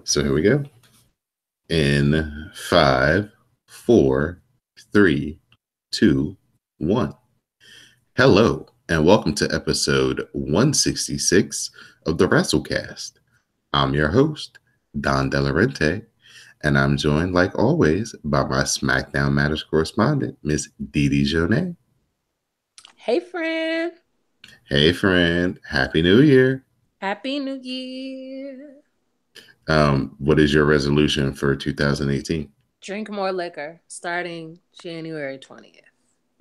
So here we go. In 5, 4, 3, 2, 1. Hello, and welcome to episode 166 of the WrassleCast. I'm your host, Don Delarente, and I'm joined, like always, by my SmackDown Matters correspondent, Miss Didi Jonet. Hey, friend. Hey, friend. Happy New Year. Happy New Year. What is your resolution for 2018? Drink more liquor starting January 20th.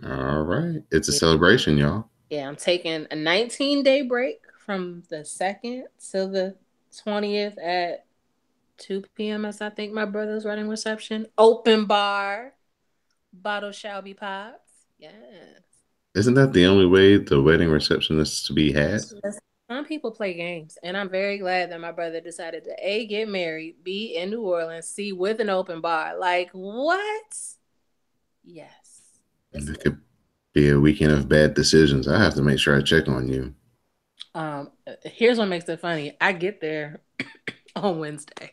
All right. It's a Yeah, celebration, y'all. yeah, I'm taking a 19-day break from the 2nd to the 20th at 2 p.m. as I think my brother's wedding reception. Open bar. Bottle shall be popped. Yes. Isn't that the only way the wedding reception is to be had? Listen, some people play games, and I'm very glad that my brother decided to A, get married, B, in New Orleans, C, with an open bar. Like, what? Yes. It's It could be a weekend of bad decisions. I have to make sure I check on you. Here's what makes it funny. I get there on Wednesday.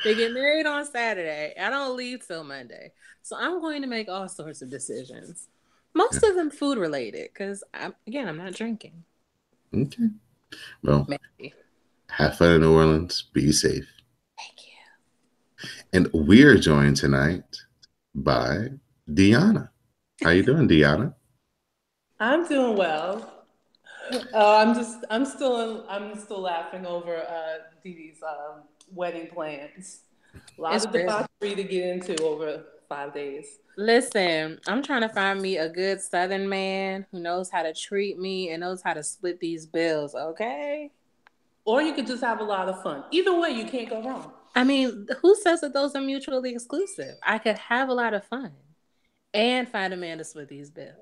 They get married on Saturday. I don't leave till Monday. So I'm going to make all sorts of decisions. Yeah. Most of them food related because I'm not drinking. Okay. Well, Maybe. have fun in New Orleans. Be safe. Thank you. And we are joined tonight by Deanna. How you doing, Deanna? I'm doing well. I'm still laughing over Dee Dee's wedding plans. A lot It's of real. debauchery to get into over 5 days. Listen, I'm trying to find me a good Southern man who knows how to treat me and knows how to split these bills, okay? Or you could just have a lot of fun. Either way, you can't go wrong. I mean, who says that those are mutually exclusive? I could have a lot of fun and find a man to split these bills.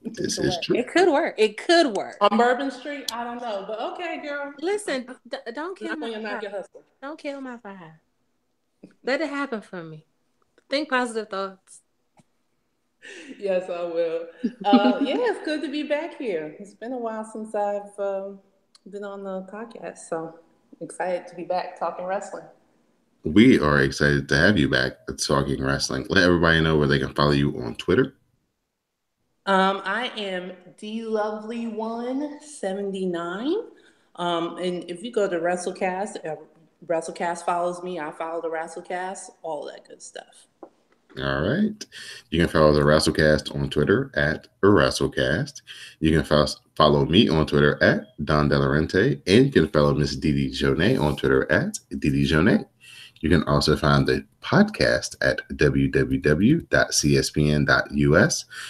This Either is way. true. It could work. It could work. On Bourbon Street, I don't know, but okay, girl. Listen, don't I'm kill not my going to knock vibe. your hustle. Don't kill my vibe. Let it happen for me. Think positive thoughts. Yes, I will. Yeah, it's good to be back here. It's been a while since I've been on the podcast, so excited to be back talking wrestling. We are excited to have you back at Talking Wrestling. Let everybody know where they can follow you on Twitter. I am DLovely179. And if you go to WrassleCast, WrassleCast follows me. I follow the WrassleCast, all that good stuff. All right. You can follow the WrassleCast on Twitter at WrassleCast. You can follow me on Twitter at Don Delarente. And you can follow Miss Didi Jonet on Twitter at Didi Jonet. You can also find the podcast at www.cspn.us.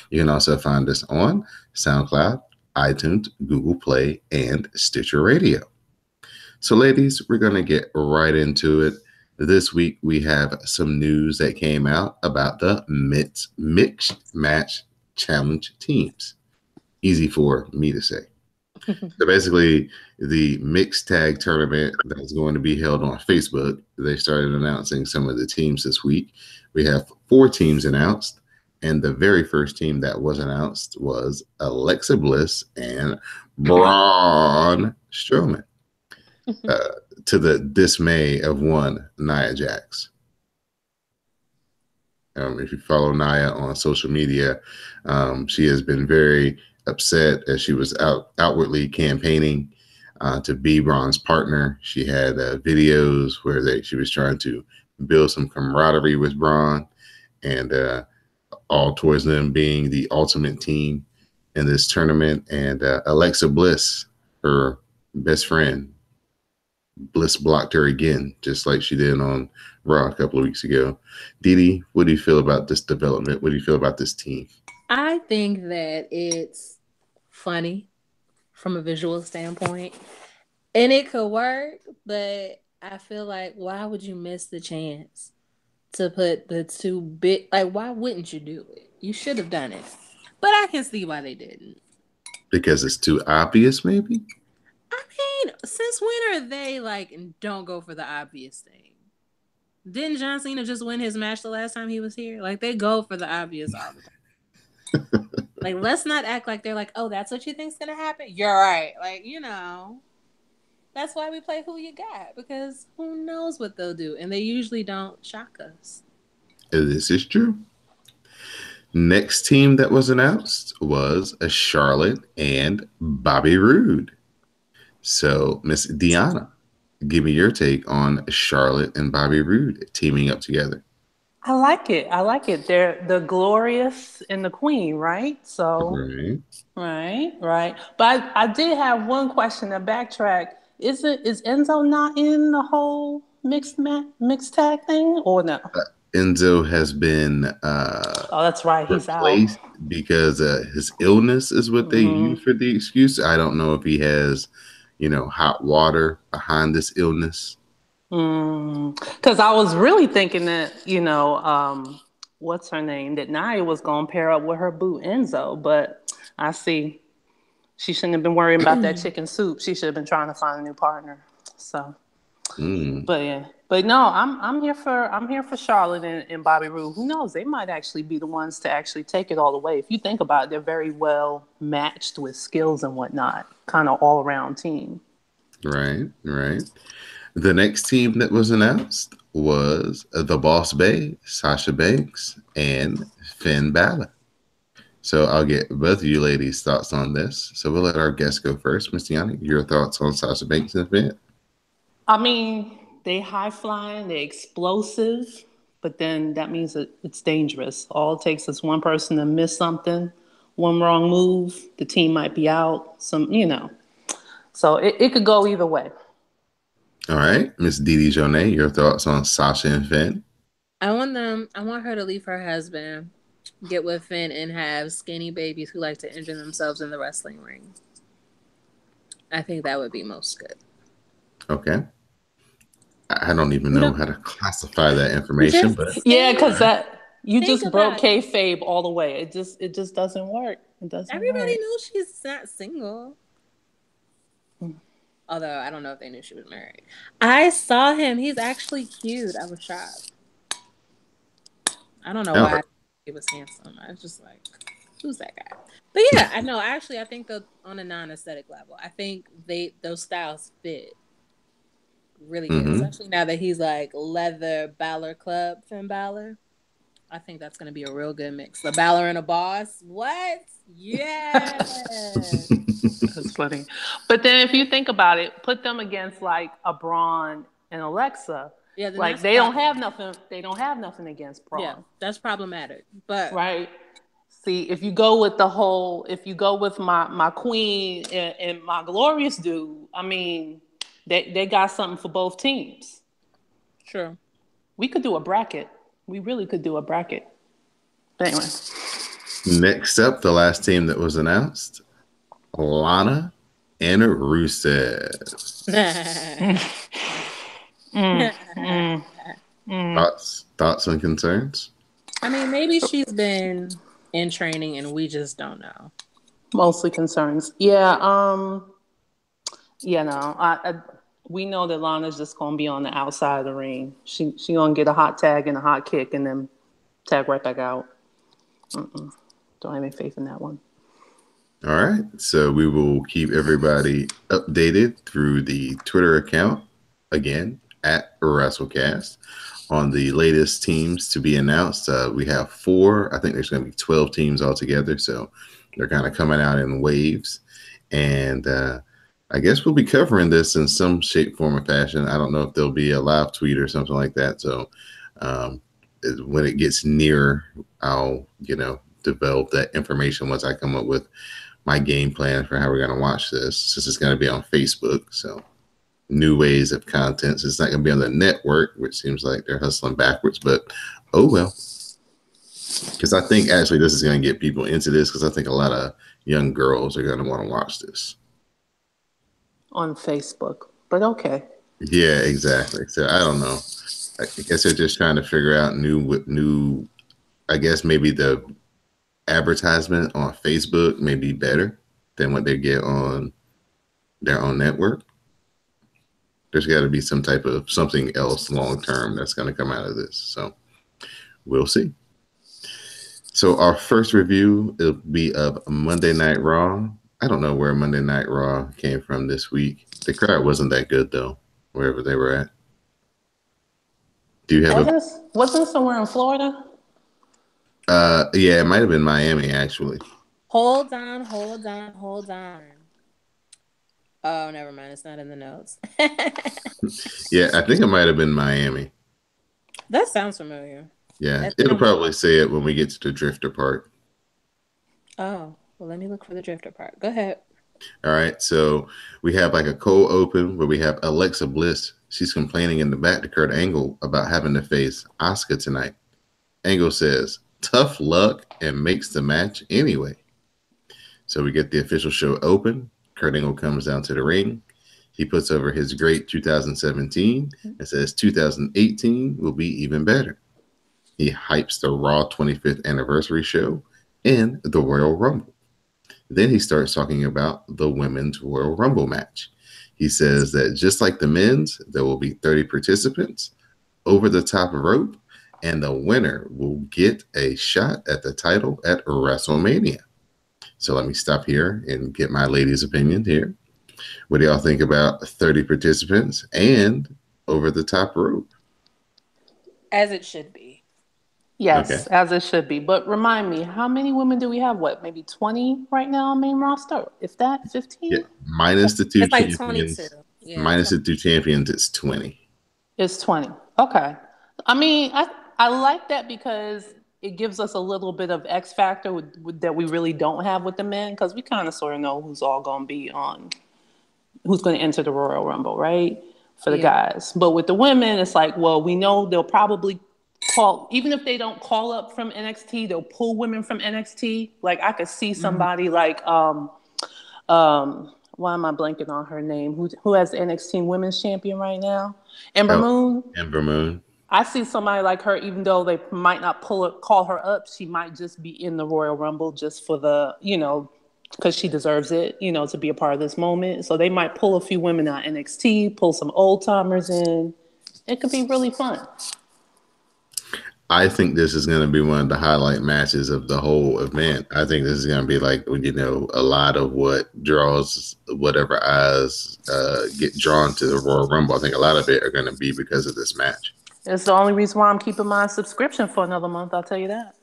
You can also find us on SoundCloud, iTunes, Google Play, and Stitcher Radio. So, ladies, we're going to get right into it. This week, we have some news that came out about the mixed match challenge teams. Easy for me to say. So basically, the mixed tag tournament that's going to be held on Facebook, they started announcing some of the teams this week. We have 4 teams announced, and the very first team that was announced was Alexa Bliss and Braun Strowman, to the dismay of one Nia Jax. If you follow Nia on social media, she has been very upset as she was outwardly campaigning to be Braun's partner. She had videos where she was trying to build some camaraderie with Braun, and all towards them being the ultimate team in this tournament. And Alexa Bliss, her best friend, Bliss blocked her again, just like she did on Raw a couple of weeks ago. Didi, what do you feel about this development? What do you feel about this team? I think that it's funny from a visual standpoint. And it could work, but I feel like why would you miss the chance to put the two big, like why wouldn't you do it? You should have done it. But I can see why they didn't. Because it's too obvious, maybe? I mean, since when are they like don't go for the obvious thing? Didn't John Cena just win his match the last time he was here? Like they go for the obvious all the time. Like let's not act like they're like, oh, that's what you think's gonna happen. You're right. Like, you know. That's why we play Who You Got, because who knows what they'll do, and they usually don't shock us. This is true. Next team that was announced was a Charlotte and Bobby Roode. So, Miss Deanna, give me your take on Charlotte and Bobby Roode teaming up together. I like it. I like it. They're the glorious and the queen, right? So, Right. right. But I did have one question to backtrack. Is Enzo not in the whole mixed tag thing or no? Enzo has been Oh, that's right. He's out. replaced because his illness is what they Mm-hmm. use for the excuse. I don't know if he has, hot water behind this illness. Because I was really thinking that, what's her name? That Nia was going to pair up with her boo Enzo. But I see she shouldn't have been worrying about that chicken soup. She should have been trying to find a new partner. So, but yeah. But no, I'm here for Charlotte and Bobby Roode. Who knows? They might actually be the ones to actually take it all the way. If you think about it, they're very well matched with skills and whatnot. Kind of all around team. Right. The next team that was announced was the Boss Bay, Sasha Banks, and Finn Balor. So I'll get both of you ladies' thoughts on this. So we'll let our guest go first. Miss Tiana, your thoughts on Sasha Banks and Finn? I mean, they high flying, they're explosive, but then that means that it's dangerous. All it takes is one person to miss something, one wrong move, the team might be out. So it could go either way. All right, Miss Didi Jonay, your thoughts on Sasha and Finn? I want her to leave her husband, get with Finn, and have skinny babies who like to injure themselves in the wrestling ring. I think that would be most good. Okay. I don't even know how to classify that information, but yeah, because you just broke kayfabe all the way. It just doesn't work. It doesn't. Everybody knows she's not single. Although I don't know if they knew she was married. I saw him. He's actually cute. I was shocked. I don't know why he was handsome. I was just like, who's that guy? But yeah, I know. Actually, I think on a non-aesthetic level, I think those styles fit really good, especially now that he's like leather Balor Club Finn Balor. I think that's going to be a real good mix. The Balor and a boss. What? Yeah. That's funny. But then if you think about it, put them against like a Braun and Alexa. Yeah, like they don't have nothing. They don't have nothing against Braun. Yeah, that's problematic. But right. See, if you go with my queen and my glorious dude, I mean, they got something for both teams. Sure. We could do a bracket. We really could do a bracket. But anyway. Next up, the last team that was announced, Lana and Rusev. Thoughts and concerns? I mean, maybe she's been in training and we just don't know. Mostly concerns. Yeah. We know that Lana's just gonna be on the outside of the ring. She gonna get a hot tag and a hot kick and then tag right back out. Don't have any faith in that one. All right. So we will keep everybody updated through the Twitter account, again, at WrassleCast, on the latest teams to be announced. We have 4. I think there's going to be 12 teams altogether. So they're kind of coming out in waves. And I guess we'll be covering this in some shape, form, or fashion. I don't know if there'll be a live tweet or something like that. So when it gets near, I'll, develop that information once I come up with my game plan for how we're going to watch this, since it's going to be on Facebook. So new ways of content. So it's not going to be on the network, which seems like they're hustling backwards, but oh well. Because I think actually this is going to get people into this, because I think a lot of young girls are going to want to watch this on Facebook, but okay. Yeah, exactly. So I don't know. I guess they're just trying to figure out new, I guess maybe the advertisement on Facebook may be better than what they get on their own network. There's got to be some type of something else long term that's going to come out of this. So we'll see. So our first review will be of Monday Night Raw. I don't know where Monday Night Raw came from this week. The crowd wasn't that good though, wherever they were at. Do you have a? Wasn't somewhere in Florida? Yeah, it might have been Miami actually. Hold on, hold on, hold on. Oh, never mind. It's not in the notes. Yeah, I think it might have been Miami. That sounds familiar. Yeah, That it'll sounds... probably say it when we get to the drifter part. Oh, well, let me look for the drifter part. Go ahead. All right, so we have like a cold open where we have Alexa Bliss. She's complaining in the back to Kurt Angle about having to face Asuka tonight. Angle says, "Tough luck," and makes the match anyway. So we get the official show open. Kurt Angle comes down to the ring. He puts over his great 2017 and says 2018 will be even better. He hypes the Raw 25th anniversary show and the Royal Rumble. Then he starts talking about the Women's Royal Rumble match. He says that just like the men's, there will be 30 participants over the top rope, and the winner will get a shot at the title at WrestleMania. So let me stop here and get my ladies' opinion here. What do y'all think about 30 participants and over the top rope? As it should be. Yes, Okay. as it should be. But remind me, how many women do we have? What, maybe 20 right now on main roster? If that, 15? Yeah, minus the two It's like champions. 22. Yeah, Minus the two champions, it's 20. It's 20. Okay. I mean, I like that because it gives us a little bit of X factor that we really don't have with the men, because we kind of sort of know who's all going to be on, who's going to enter the Royal Rumble, right? For the guys. But with the women, it's like, well, we know they'll probably call, even if they don't call up from NXT, they'll pull women from NXT. Like I could see somebody like why am I blanking on her name? Who has the NXT Women's Champion right now? Ember Moon. Ember Moon. I see somebody like her, even though they might not call her up, she might just be in the Royal Rumble just for the, because she deserves it, to be a part of this moment. So they might pull a few women out NXT, pull some old timers in. It could be really fun. I think this is going to be one of the highlight matches of the whole event. I think this is going to be like, a lot of what draws whatever eyes get drawn to the Royal Rumble. I think a lot of it are going to be because of this match. It's the only reason why I'm keeping my subscription for another month. I'll tell you that.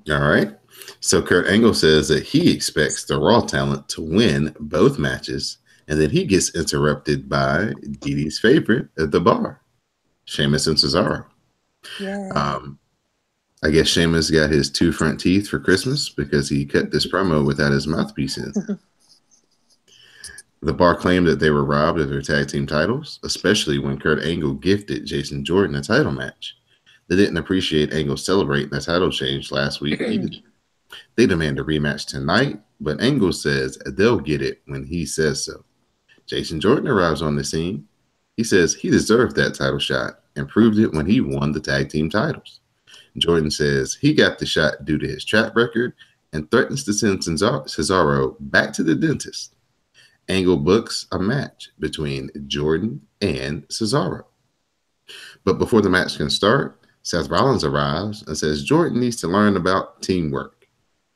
All right. So Kurt Angle says that he expects the Raw talent to win both matches, and then he gets interrupted by Dee Dee's favorite at the bar, Sheamus and Cesaro. Yeah. I guess Sheamus got his 2 front teeth for Christmas because he cut this promo without his mouthpiece in. The bar claimed that they were robbed of their tag team titles, especially when Kurt Angle gifted Jason Jordan a title match. They didn't appreciate Angle celebrating the title change last week either. They demand a rematch tonight, but Angle says they'll get it when he says so. Jason Jordan arrives on the scene. He says he deserved that title shot and proved it when he won the tag team titles. Jordan says he got the shot due to his track record and threatens to send Cesaro back to the dentist. Angle books a match between Jordan and Cesaro. But before the match can start, Seth Rollins arrives and says Jordan needs to learn about teamwork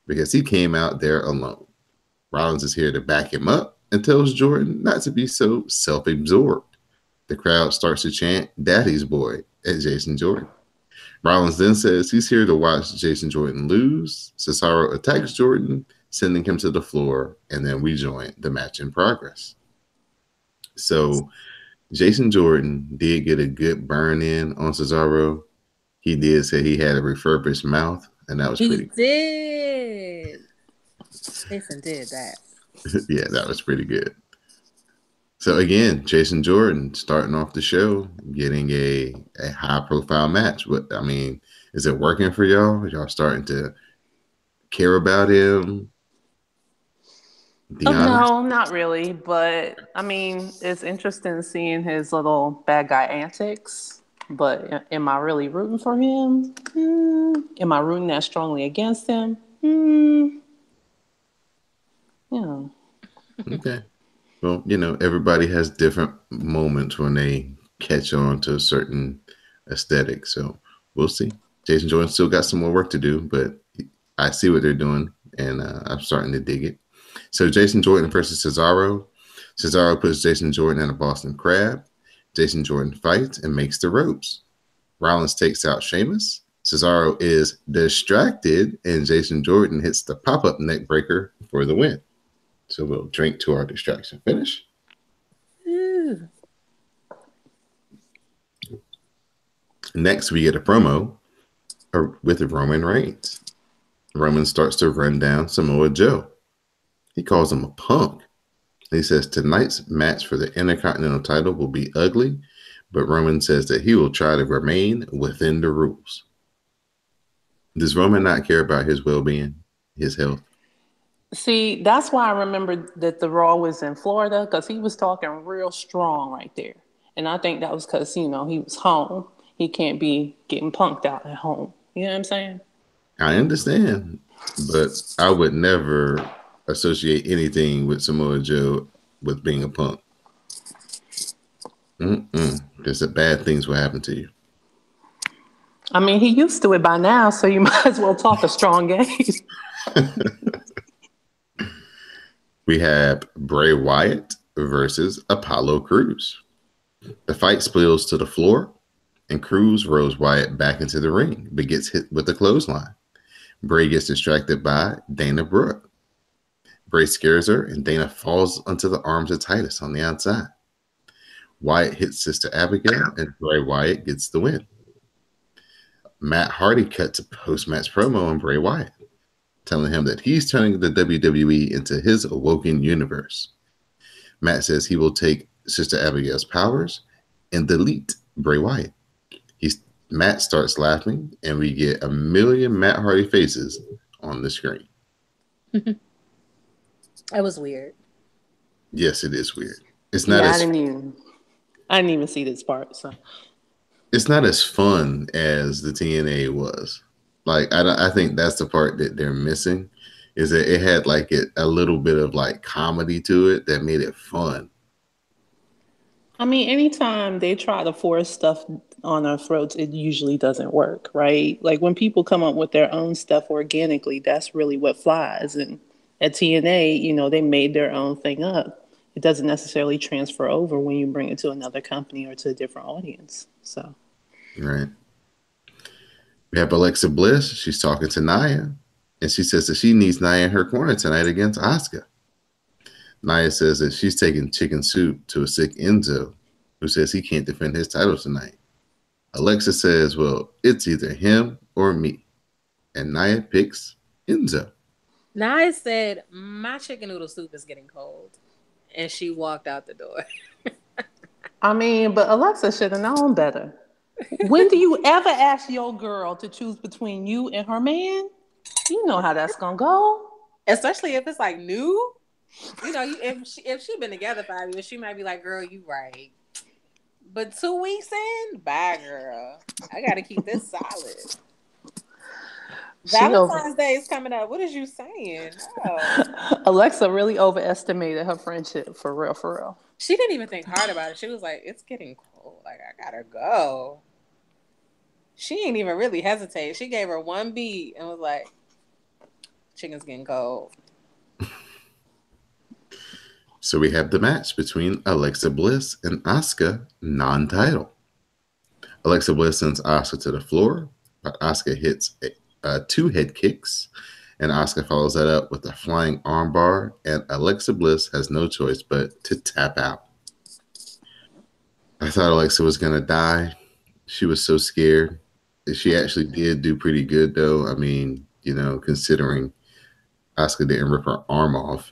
because he came out there alone. Rollins is here to back him up and tells Jordan not to be so self-absorbed. The crowd starts to chant "Daddy's Boy" at Jason Jordan. Rollins then says he's here to watch Jason Jordan lose. Cesaro attacks Jordan, sending him to the floor, and then we join the match in progress. So Jason Jordan did get a good burn in on Cesaro. He did say he had a refurbished mouth, and that was pretty good. He did. Jason did that. Yeah, that was pretty good. So again, Jason Jordan starting off the show, getting a high-profile match. I mean, is it working for y'all? Y'all starting to care about him? No, not really. But I mean, it's interesting seeing his little bad guy antics. But am I really rooting for him? Am I rooting that strongly against him? Yeah. Okay. Well, everybody has different moments when they catch on to a certain aesthetic. So we'll see. Jason Jordan still got some more work to do, but I see what they're doing, and I'm starting to dig it. So Jason Jordan versus Cesaro. Cesaro puts Jason Jordan in a Boston Crab. Jason Jordan fights and makes the ropes. Rollins takes out Sheamus. Cesaro is distracted, and Jason Jordan hits the pop-up neck breaker for the win. So we'll drink to our distraction finish. Ooh. Next, we get a promo with Roman Reigns. Roman starts to run down Samoa Joe. He calls him a punk. He says tonight's match for the Intercontinental title will be ugly, but Roman says that he will try to remain within the rules. Does Roman not care about his well-being, his health? See, that's why I remember that the Raw was in Florida, because he was talking real strong right there. And I think that was because, he was home. He can't be getting punked out at home. You know what I'm saying? I understand, but I would never associate anything with Samoa Joe with being a punk. Because the bad things will happen to you. I mean, he used to it by now, so you might as well talk a strong game. We have Bray Wyatt versus Apollo Crews. The fight spills to the floor, and Crews rolls Wyatt back into the ring, but gets hit with a clothesline. Bray gets distracted by Dana Brooke. Bray scares her, and Dana falls onto the arms of Titus on the outside. Wyatt hits Sister Abigail, and Bray Wyatt gets the win. Matt Hardy cuts a post-match promo on Bray Wyatt, telling him that he's turning the WWE into his awoken universe. Matt says he will take Sister Abigail's powers and delete Bray Wyatt. Matt starts laughing, and we get a million Matt Hardy faces on the screen. That was weird. Yes, it is weird. It's not. I didn't even see this part. So it's not as fun as the TNA was. Like I think that's the part that they're missing, is that it had like a little bit of like comedy to it that made it fun. I mean, anytime they try to force stuff on our throats, it usually doesn't work, right? Like when people come up with their own stuff organically, that's really what flies. And at TNA, they made their own thing up. It doesn't necessarily transfer over when you bring it to another company or to a different audience. So, right. We have Alexa Bliss. She's talking to Nia, and she says that she needs Nia in her corner tonight against Asuka. Nia says that she's taking chicken soup to a sick Enzo, who says he can't defend his title tonight. Alexa says, well, it's either him or me. And Nia picks Enzo. Nia said, my chicken noodle soup is getting cold. And she walked out the door. I mean, but Alexa should have known better. When do you ever ask your girl to choose between you and her man? You know how that's going to go. Especially if it's like new. If she been together 5 years, she might be like, girl, you right. But 2 weeks in, bye, girl. I got to keep this solid. Valentine's Day is coming up. What is you saying? No. Alexa really overestimated her friendship, for real, for real. She didn't even think hard about it. She was like, it's getting cold. Like, I got to go. She ain't even really hesitate. She gave her one beat and was like, chicken's getting cold. So we have the match between Alexa Bliss and Asuka, non-title. Alexa Bliss sends Asuka to the floor, but Asuka hits 2 head kicks, and Asuka follows that up with a flying armbar, and Alexa Bliss has no choice but to tap out. I thought Alexa was going to die. She was so scared. She actually did do pretty good, though. I mean, considering Asuka didn't rip her arm off.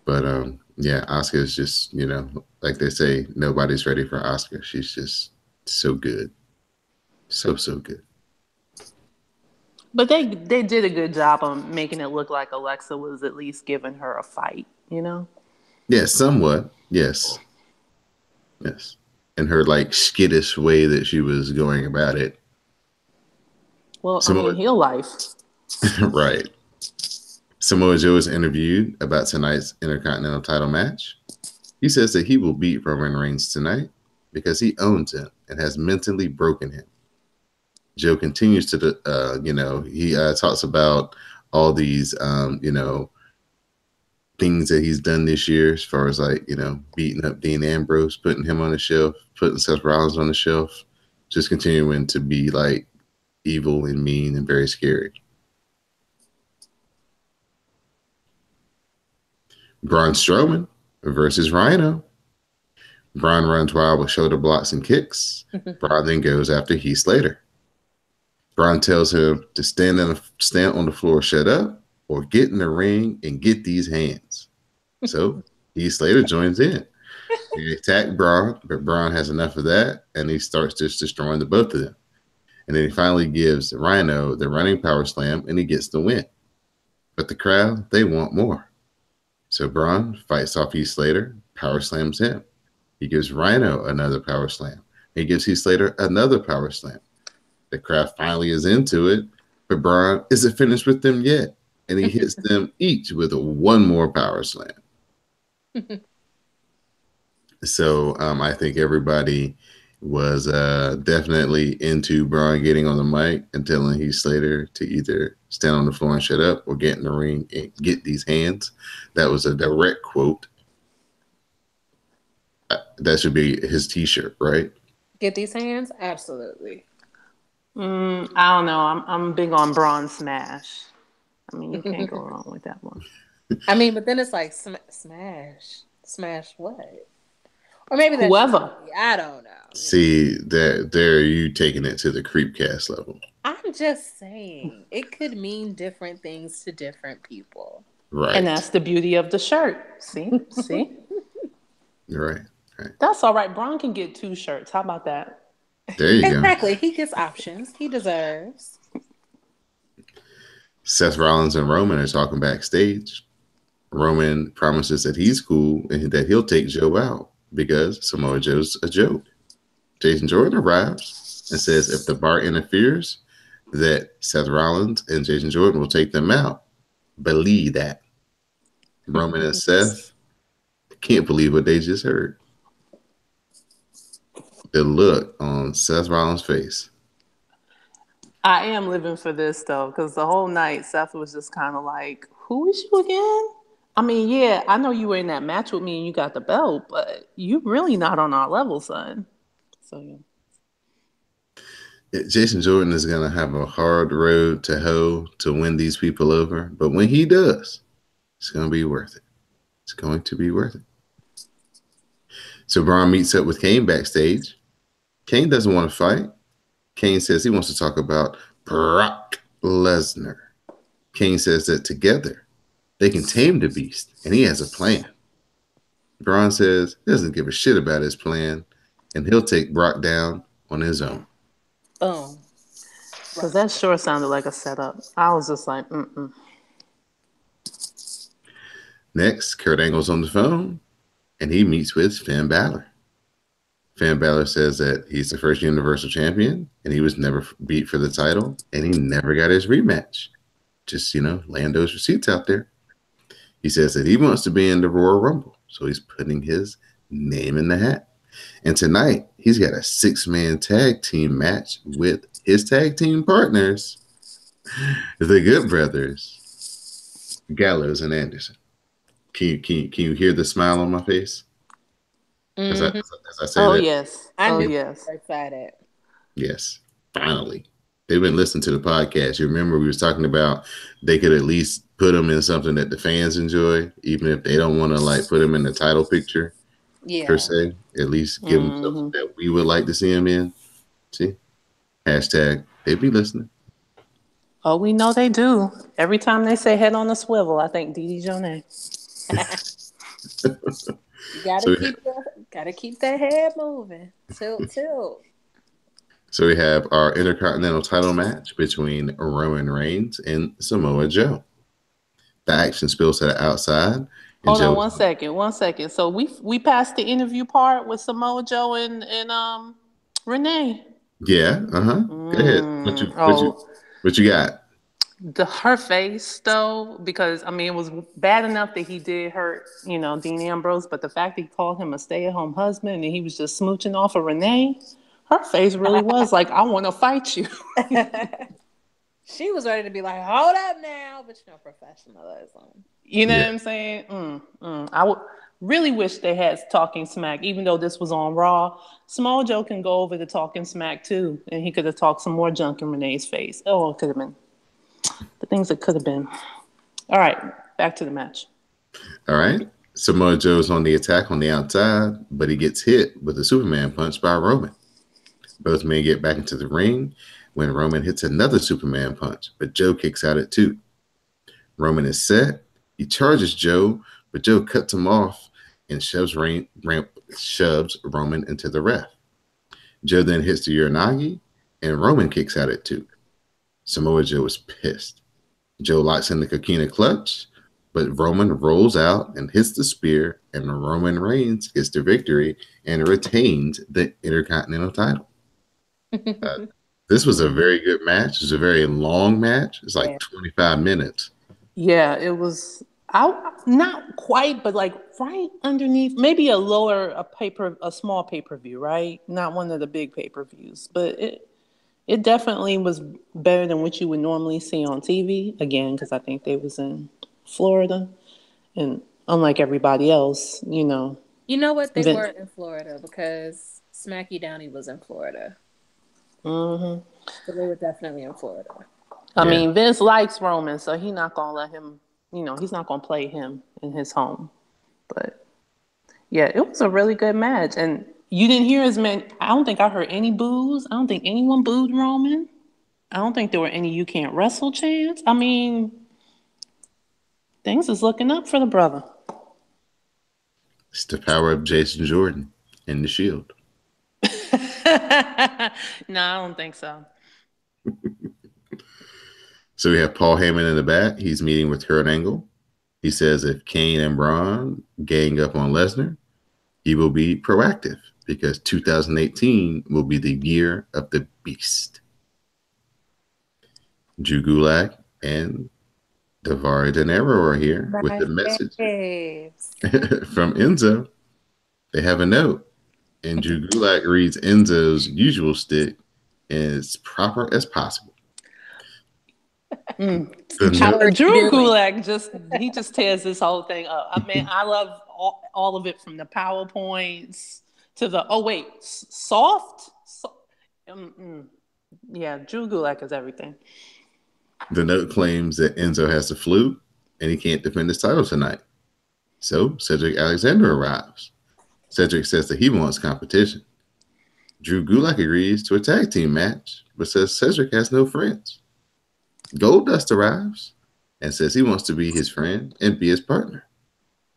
But, Asuka is just, like they say, nobody's ready for Asuka. She's just so good. So good. But they did a good job on making it look like Alexa was at least giving her a fight, Yeah, somewhat. Yes. In her, like, skittish way that she was going about it. Well, heel life. Right. Samoa Joe is interviewed about tonight's Intercontinental title match. He says that he will beat Roman Reigns tonight because he owns him and has mentally broken him. Joe continues to, he talks about all these, things that he's done this year, as far as like, beating up Dean Ambrose, putting him on the shelf, putting Seth Rollins on the shelf, just continuing to be like evil and mean and very scary. Braun Strowman versus Rhino. Braun runs wild with shoulder blocks and kicks. Braun then goes after Heath Slater. Braun tells him to stand on the floor, shut up, or get in the ring and get these hands. So Heath Slater joins in. They attack Braun, but Braun has enough of that, and he starts just destroying the both of them. And then he finally gives Rhino the running power slam, and he gets the win. But the crowd, they want more. So Braun fights off Heath Slater, power slams him. He gives Rhino another power slam. He gives Heath Slater another power slam. The crowd finally is into it, but Braun isn't finished with them yet, and he hits them each with one more power slam. So I think everybody was definitely into Braun getting on the mic and telling Heath Slater to either stand on the floor and shut up or get in the ring and get these hands. That was a direct quote. That should be his t-shirt, right? Get these hands? Absolutely. I don't know. I'm big on Braun Smash. I mean, you can't go wrong with that one. I mean, but then it's like smash what? Or maybe that's whoever. I don't know. See, there you taking it to the creepcast level. I'm just saying it could mean different things to different people. Right. And that's the beauty of the shirt. See? Right. That's all right. Braun can get 2 shirts. How about that? There you go. Exactly. He gets options. He deserves. Seth Rollins and Roman are talking backstage. Roman promises that he's cool and that he'll take Joe out because Samoa Joe's a joke. Jason Jordan arrives and says if the bar interferes, that Seth Rollins and Jason Jordan will take them out. Believe that. Roman and Seth can't believe what they just heard. The look on Seth Rollins' face. I am living for this, though, because the whole night, Seth was just kind of like, who is you again? I mean, yeah, I know you were in that match with me and you got the belt, but you really not on our level, son. So, yeah. Jason Jordan is going to have a hard road to hoe to win these people over. But when he does, it's going to be worth it. It's going to be worth it. So Braun meets up with Kane backstage. Kane doesn't want to fight. Kane says he wants to talk about Brock Lesnar. Kane says that together they can tame the beast, and he has a plan. Braun says he doesn't give a shit about his plan, and he'll take Brock down on his own. Boom. Because that sure sounded like a setup. I was just like, Next, Kurt Angle's on the phone, and he meets with Finn Balor. Finn Balor says that he's the first Universal Champion, and he was never beat for the title, and he never got his rematch. Just, laying those receipts out there. He says that he wants to be in the Royal Rumble, so he's putting his name in the hat. And tonight, he's got a 6-man tag team match with his tag team partners, the Good Brothers, Gallows and Anderson. Can you hear the smile on my face? As I say that? Yes. Yes. Excited. Yes, finally. They've been listening to the podcast. You remember we was talking about they could at least put them in something that the fans enjoy, even if they don't want to put them in the title picture per se. At least give them something that we would like to see them in. See? Hashtag they be listening. Oh, we know they do. Every time they say head on a swivel, I think Dee Dee's your name. You gotta keep that head moving. Tilt. So we have our Intercontinental title match between Roman Reigns and Samoa Joe. The action spills to the outside. Hold on one second. So we passed the interview part with Samoa Joe and Renee. Yeah, Go ahead. What you got? Her face though, because I mean it was bad enough that he did hurt, Dean Ambrose, but the fact that he called him a stay-at-home husband and he was just smooching off of Renee, her face really was like, I want to fight you. She was ready to be like, hold up now, but professionalism. You know Yeah. what I'm saying? I would really wish they had Talking Smack, even though this was on Raw. Small Joe can go over to Talking Smack too, and he could have talked some more junk in Renee's face. Oh, it could have been the things that could have been. All right, back to the match. All right. Samoa Joe's on the attack on the outside, but he gets hit with a Superman punch by Roman. Both men get back into the ring when Roman hits another Superman punch, but Joe kicks out at 2. Roman is set. He charges Joe, but Joe cuts him off and shoves Roman into the ref. Joe then hits the Uranagi, and Roman kicks out at 2. Samoa Joe is pissed. Joe locks in the Coquina clutch, but Roman rolls out and hits the spear, and Roman Reigns gets the victory and retains the Intercontinental title. This was a very good match. It was a very long match. It's like 25 minutes. Yeah, it was not quite, but like right underneath, maybe a small pay-per-view, right? Not one of the big pay-per-views, but it definitely was better than what you would normally see on TV. Again, because I think they was in Florida, and unlike everybody else, You know what? They were in Florida because Smacky Downey was in Florida. Mm-hmm. So they were definitely in Florida. I mean, Vince likes Roman, so he's not gonna let him. He's not gonna play him in his home. But yeah, it was a really good match, and you didn't hear as many. I don't think I heard any boos. I don't think anyone booed Roman. I don't think there were any "You can't wrestle" chants. I mean, things is looking up for the brother. It's the power of Jason Jordan and the Shield. No, I don't think so. So we have Paul Heyman in the back. He's meeting with Kurt Angle. He says if Kane and Braun gang up on Lesnar, he will be proactive because 2018 will be the year of the beast. Drew Gulak and Daivari De Niro are here with the message from Enzo. They have a note, and Drew Gulak reads Enzo's usual stick as proper as possible. Drew Gulak just tears this whole thing up. I mean, I love all of it, from the PowerPoints to the soft. Yeah, Drew Gulak is everything. The note claims that Enzo has the flu and he can't defend his title tonight. So Cedric Alexander arrives. Cedric says that he wants competition. Drew Gulak agrees to a tag team match, but says Cedric has no friends. Goldust arrives and says he wants to be his friend and be his partner.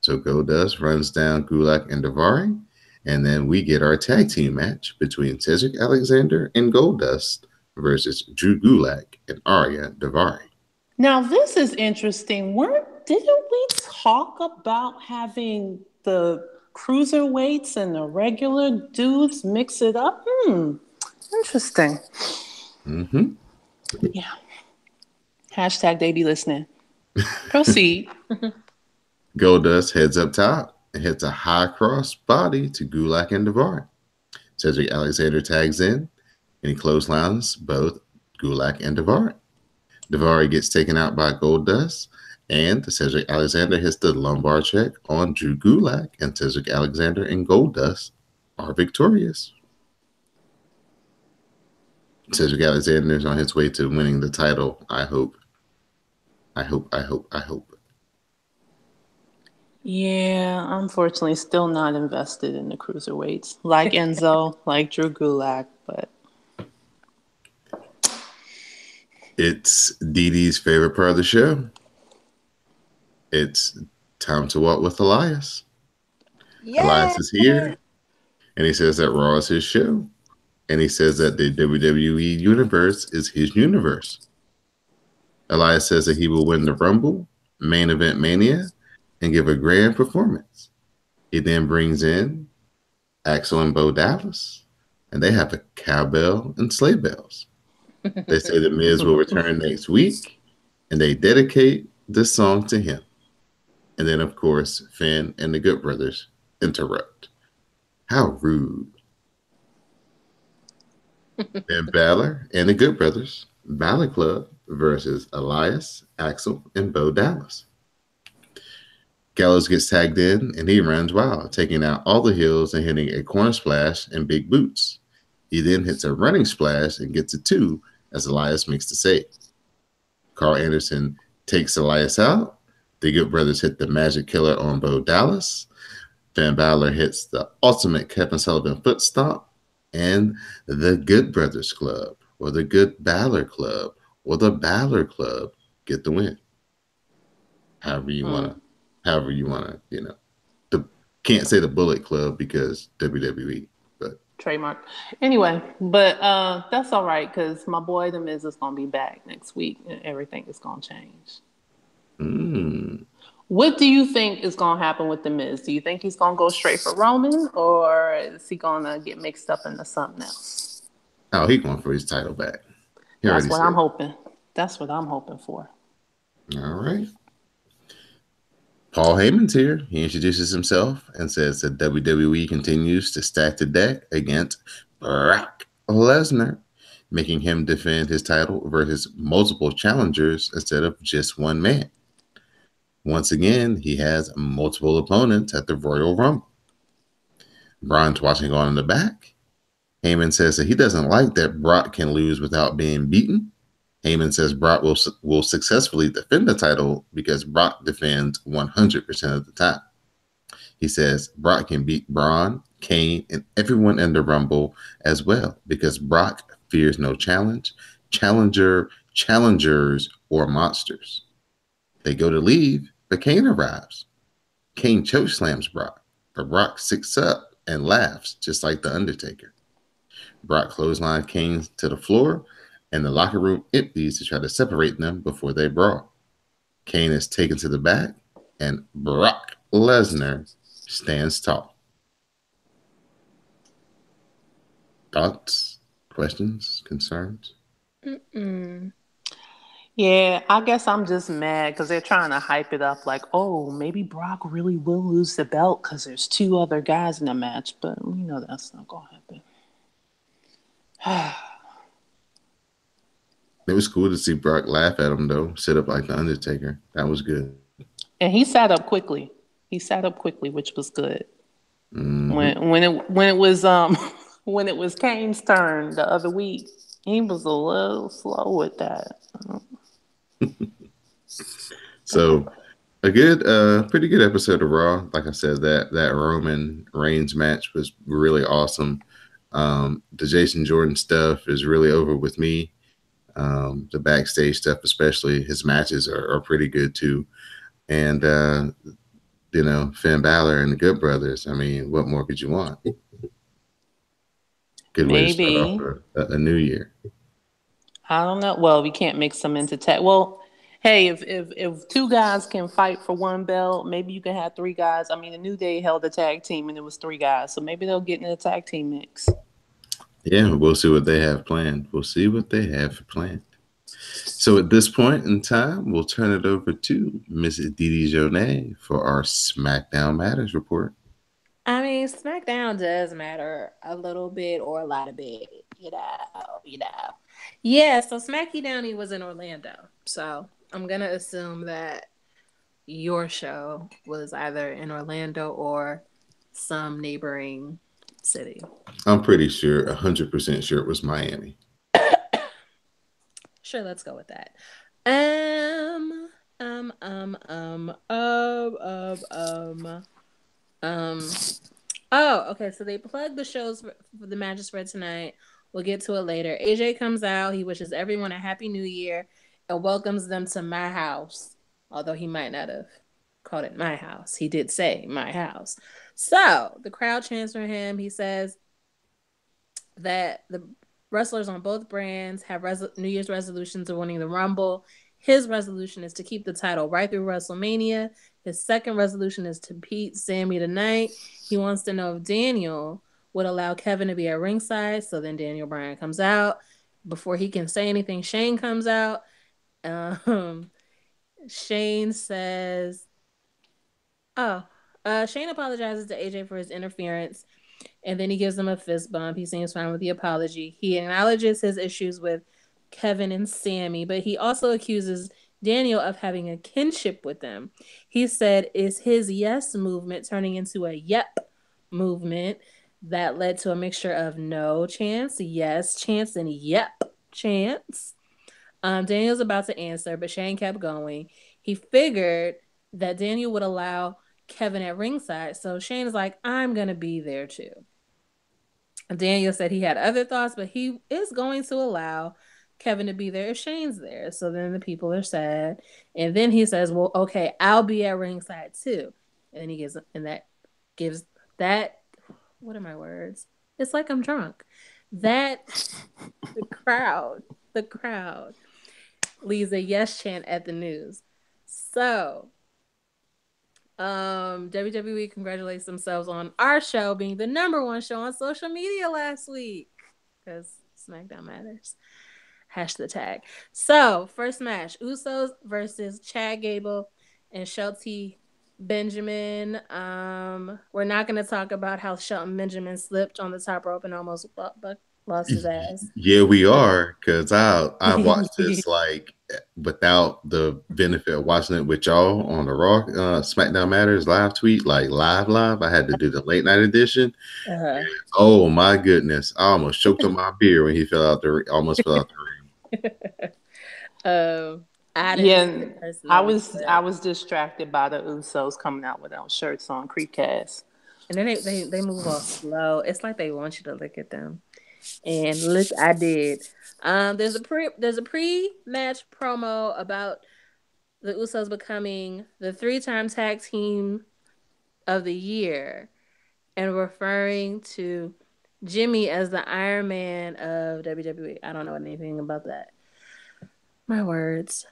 So Goldust runs down Gulak and Daivari, and then we get our tag team match between Cedric Alexander and Goldust versus Drew Gulak and Arya Daivari. Now this is interesting. Didn't we talk about having the cruiserweights and the regular dudes mix it up? Interesting. Mm-hmm. Yeah. Hashtag they be listening. Proceed. Goldust heads up top and hits a high cross body to Gulak and Daivari. Cedric Alexander tags in and he clotheslines both Gulak and Daivari. Daivari gets taken out by Goldust, and Cedric Alexander hits the lumbar check on Drew Gulak, and Cedric Alexander and Goldust are victorious. Cedric Alexander is on his way to winning the title, I hope. Yeah, unfortunately, still not invested in the cruiserweights. Like Enzo, like Drew Gulak, but... It's Dee Dee's favorite part of the show. It's time to walk with Elias. Yeah. Elias is here, and he says that Raw is his show, and he says that the WWE universe is his universe. Elias says that he will win the Rumble, Main Event Mania, and give a grand performance. He then brings in Axel and Bo Dallas, and they have a cowbell and sleigh bells. They say that Miz will return next week, and they dedicate this song to him. And then, of course, Finn and the Good Brothers interrupt. How rude. Then Balor and the Good Brothers, Balor Club versus Elias, Axel, and Bo Dallas. Gallows gets tagged in and he runs wild, taking out all the heels and hitting a corner splash and big boots. He then hits a running splash and gets a 2 as Elias makes the save. Carl Anderson takes Elias out. The Good Brothers hit the Magic Killer on Bo Dallas. Finn Balor hits the ultimate Kevin Sullivan foot stomp. And the Good Brothers Club, or the Good Balor Club, or the Balor Club get the win. However you want to, the, can't say the Bullet Club because WWE, but Trademark. Anyway, but that's all right because my boy The Miz is gonna be back next week and everything is gonna change. What do you think is gonna happen with The Miz? Do you think he's gonna go straight for Roman, or is he gonna get mixed up into something else? Oh, he going for his title back. He That's already what said. I'm hoping. That's what I'm hoping for. All right. Paul Heyman's here. He introduces himself and says that WWE continues to stack the deck against Brock Lesnar, making him defend his title versus multiple challengers instead of just one man. Once again, he has multiple opponents at the Royal Rumble. Braun's watching on in the back. Heyman says that he doesn't like that Brock can lose without being beaten. Heyman says Brock will successfully defend the title because Brock defends 100% of the time. He says Brock can beat Braun, Kane, and everyone in the Rumble as well because Brock fears no challenge, challengers, or monsters. They go to leave, but Kane arrives. Kane chokeslams Brock, but Brock sits up and laughs just like The Undertaker. Brock clotheslines Kane to the floor, and the locker room empties to try to separate them before they brawl. Kane is taken to the back, and Brock Lesnar stands tall. Thoughts, questions, concerns? Yeah, I guess I'm just mad because they're trying to hype it up like, oh, maybe Brock really will lose the belt because there's 2 other guys in the match, but we know that's not going to happen. It was cool to see Brock laugh at him, though, sit up like The Undertaker. That was good. And he sat up quickly. He sat up quickly, which was good. When it was when it was Kane's turn the other week, he was a little slow with that. So a good, pretty good episode of Raw. Like I said, that Roman Reigns match was really awesome. The Jason Jordan stuff is really over with me. The backstage stuff, especially his matches, are pretty good too. And Finn Balor and the Good Brothers. I mean, what more could you want? Good way to start off a new year. I don't know. Well, we can't mix them into tag. Well, hey, if 2 guys can fight for 1 belt, maybe you can have 3 guys. I mean, the New Day held a tag team and it was 3 guys, so maybe they'll get in a tag team mix. Yeah, we'll see what they have planned. So at this point in time, we'll turn it over to Miss Didi Jonay for our SmackDown Matters report. I mean, SmackDown does matter a little bit or a lot of bit, Yeah, so Smacky Downey was in Orlando. So I'm going to assume that your show was either in Orlando or some neighboring city. I'm pretty sure, 100% sure it was Miami. Sure, let's go with that. Oh, okay. So they plugged the shows for the matches for tonight. We'll get to it later. AJ comes out. He wishes everyone a happy new year and welcomes them to my house. Although he might not have called it my house. He did say my house. So the crowd chants for him. He says that the wrestlers on both brands have New Year's resolutions of winning the Rumble. His resolution is to keep the title right through WrestleMania. His second resolution is to beat Sammy tonight. He wants to know if Daniel would allow Kevin to be at ringside. So then Daniel Bryan comes out. Before he can say anything, Shane comes out. Shane says, Shane apologizes to AJ for his interference. And then he gives him a fist bump. He seems fine with the apology. He acknowledges his issues with Kevin and Sammy, but he also accuses Daniel of having a kinship with them. He said, "Is his yes movement turning into a yep movement that led to a mixture of no chance, yes chance, and yep chance?" Daniel's about to answer, but Shane kept going. He figured that Daniel would allow Kevin at ringside, so Shane is like, "I'm going to be there too." Daniel said he had other thoughts, but he is going to allow Kevin to be there if Shane's there. So then the people are sad. And then he says, "Well, okay, I'll be at ringside too." And then he gives, and that gives that, what are my words? It's like I'm drunk. That, the crowd leaves a yes chant at the news. So WWE congratulates themselves on our show being the #1 show on social media last week because SmackDown matters. Hash the tag. So first match: Usos versus Chad Gable and Shelton Benjamin. We're not going to talk about how Shelton Benjamin slipped on the top rope and almost lost his ass. Yeah, we are, because I watched this like without the benefit of watching it with y'all on the Raw SmackDown Matters live tweet, like live. I had to do the late night edition. Uh-huh. Oh my goodness! I almost choked on my beer when he almost fell out the ring. I didn't see Yeah, it personally, I was distracted by the Usos coming out without shirts on Creekcast. and then they move all slow. It's like they want you to look at them. And look, I did. There's a pre-match promo about the Usos becoming the 3-time tag team of the year and referring to Jimmy as the Iron Man of WWE. I don't know anything about that. My words.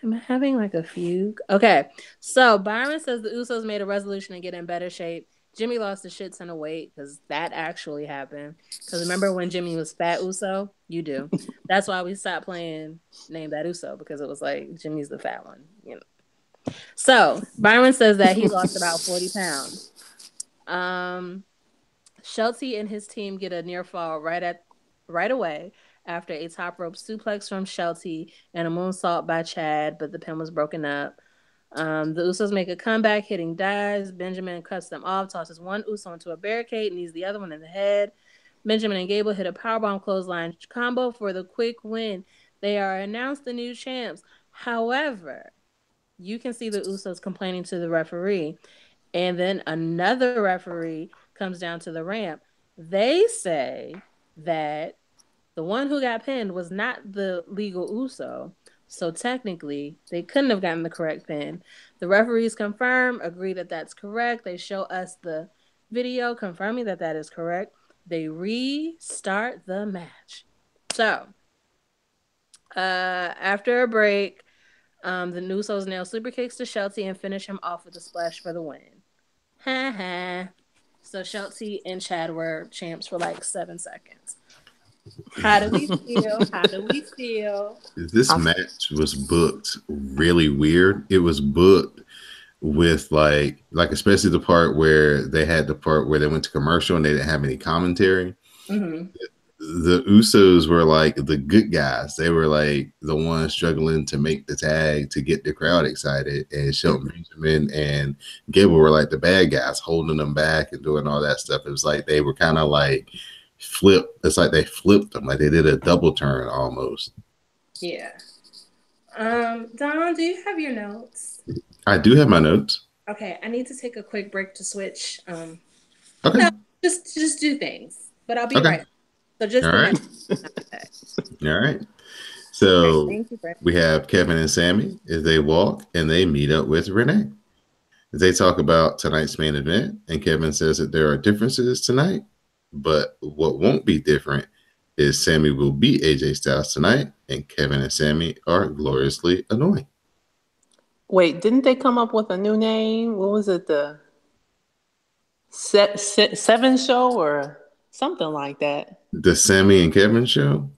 Am I having like a fugue? Okay. So Byron says the Usos made a resolution to get in better shape. Jimmy lost a shit ton of weight because that actually happened. Because remember when Jimmy was Fat Uso? You do. That's why we stopped playing Name That Uso, because it was like Jimmy's the fat one. You know. So Byron says that he lost about 40 pounds. Shelty and his team get a near fall right away after a top rope suplex from Shelty and a moonsault by Chad, but the pin was broken up. The Usos make a comeback, hitting dives. Benjamin cuts them off, tosses one Uso into a barricade, knees the other one in the head. Benjamin and Gable hit a powerbomb clothesline combo for the quick win. They are announced the new champs. However, you can see the Usos complaining to the referee. And then another referee comes down to the ramp. They say that the one who got pinned was not the legal Uso. So technically, they couldn't have gotten the correct pin. The referees confirm, agree that that's correct. They show us the video confirming that that is correct. They restart the match. So, after a break, the Usos nail super kicks to Shelty and finish him off with a splash for the win. Ha ha. So Shelty and Chad were champs for like 7 seconds. How do we feel? How do we feel? This match was booked really weird. It was booked with like especially the part where they had the part where they went to commercial and they didn't have any commentary. Mm-hmm. The Usos were like the good guys. They were like the ones struggling to make the tag to get the crowd excited. And Shelton Benjamin and Gable were like the bad guys, holding them back and doing all that stuff. It was like they were kind of like flipped. It's like they flipped them, like they did a double turn almost. Yeah. Don, do you have your notes? I do have my notes. Okay, I need to take a quick break to switch. Okay. No, just do things, but I'll be Okay. right. So just all right. All right. So thank you, Brent. We have Kevin and Sammy as they walk and they meet up with Renee. They talk about tonight's main event, and Kevin says that there are differences tonight, but what won't be different is Sammy will beat AJ Styles tonight, and Kevin and Sammy are gloriously annoying. Wait, didn't they come up with a new name? What was it? The Seven Show or something like that? The Sammy and Kevin show?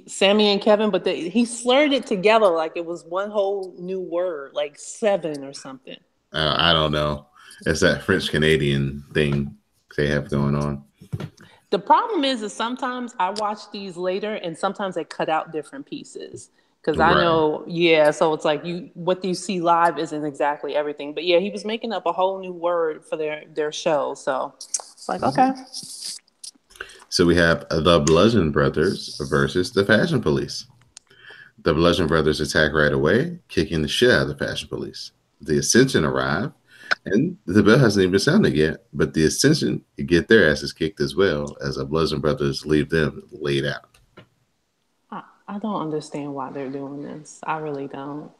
Sammy and Kevin, but he slurred it together like it was one whole new word, like seven or something. I don't know. It's that French Canadian thing they have going on. The problem is that sometimes I watch these later and sometimes they cut out different pieces. Because I Right. know, yeah, so it's like what you see live isn't exactly everything. But yeah, he was making up a whole new word for their show. So it's like, okay. Mhm. So we have the Bludgeon Brothers versus the Fashion Police. The Bludgeon Brothers attack right away, kicking the shit out of the Fashion Police. The Ascension arrive, and the bell hasn't even sounded yet, but the Ascension get their asses kicked as well as the Bludgeon Brothers leave them laid out. I don't understand why they're doing this. I really don't.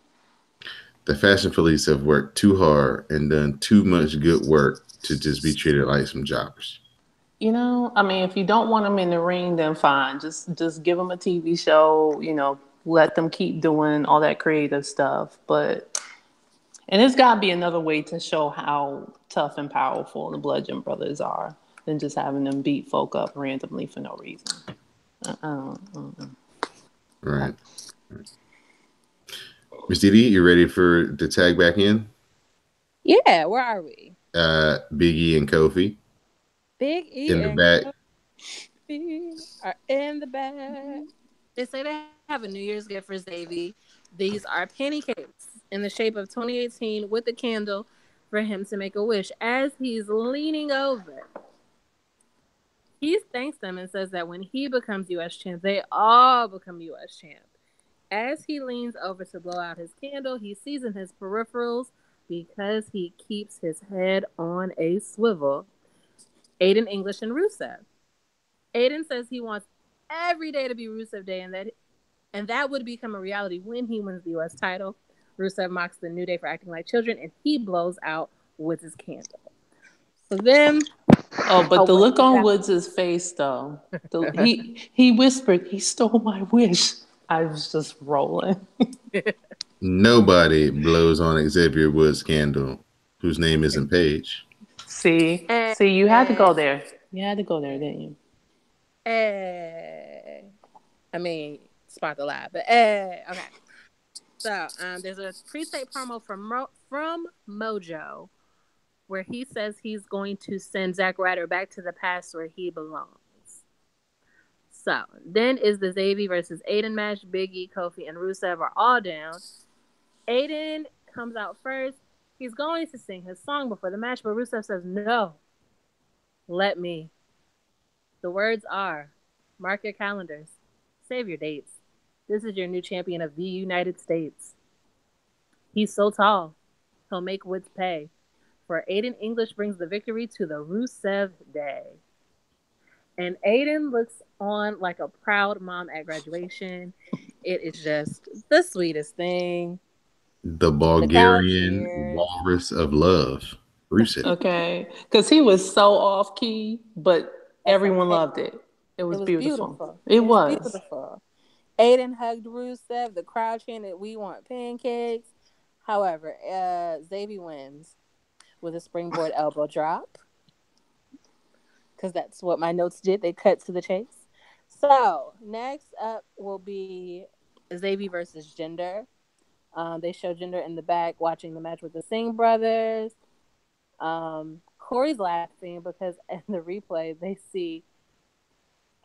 The Fashion Police have worked too hard and done too much good work to just be treated like some jobbers. I mean, if you don't want them in the ring, then fine. Just give them a TV show. Let them keep doing all that creative stuff. And there's got to be another way to show how tough and powerful the Bludgeon Brothers are than just having them beat folk up randomly for no reason. Right. Miss Didi, you ready for the tag back in? Yeah, where are we? Big E and Kofi Big E in the and back. Kofi are in the back. They say they have a New Year's gift for Xavi. These are pancakes in the shape of 2018 with a candle for him to make a wish. As he's leaning over, he thanks them and says that when he becomes U.S. champ, they all become U.S. champ. As he leans over to blow out his candle, he sees in his peripherals, because he keeps his head on a swivel, Aiden English and Rusev. Aiden says he wants every day to be Rusev Day, and that would become a reality when he wins the U.S. title. Rusev mocks the New Day for acting like children, and he blows out with his candle. So then, Oh, but oh the wait, look on Woods' face, though, he whispered, "He stole my wish." I was just rolling. Nobody blows on Xavier Woods' candle whose name isn't Paige. See, and, you had to and, go there. You had to go there, didn't you? I mean, spot the lie, but okay. So, there's a pre-tape promo from Mojo where he says he's going to send Zack Ryder back to the past where he belongs. So, then is the Xavier versus Aiden match. Big E, Kofi, and Rusev are all down. Aiden comes out first. He's going to sing his song before the match, but Rusev says, "No, let me." The words are, mark your calendars, save your dates. This is your new champion of the United States. He's so tall, he'll make Woods pay. For Aiden English brings the victory to the Rusev Day. And Aiden looks on like a proud mom at graduation. It is just the sweetest thing. The The crowd Bulgarian cheers. walrus of love, Rusev. Okay, because he was so off key, but That's everyone okay. loved it. It It was was beautiful. beautiful. It It was was. beautiful. Aiden hugged Rusev. The crowd chanted, "We want pancakes." However, Xavier wins with a springboard elbow drop, because that's what my notes did. They cut to the chase. So next up will be Xavier versus Jinder. They show Jinder in the back watching the match with the Singh brothers. Corey's laughing because in the replay they see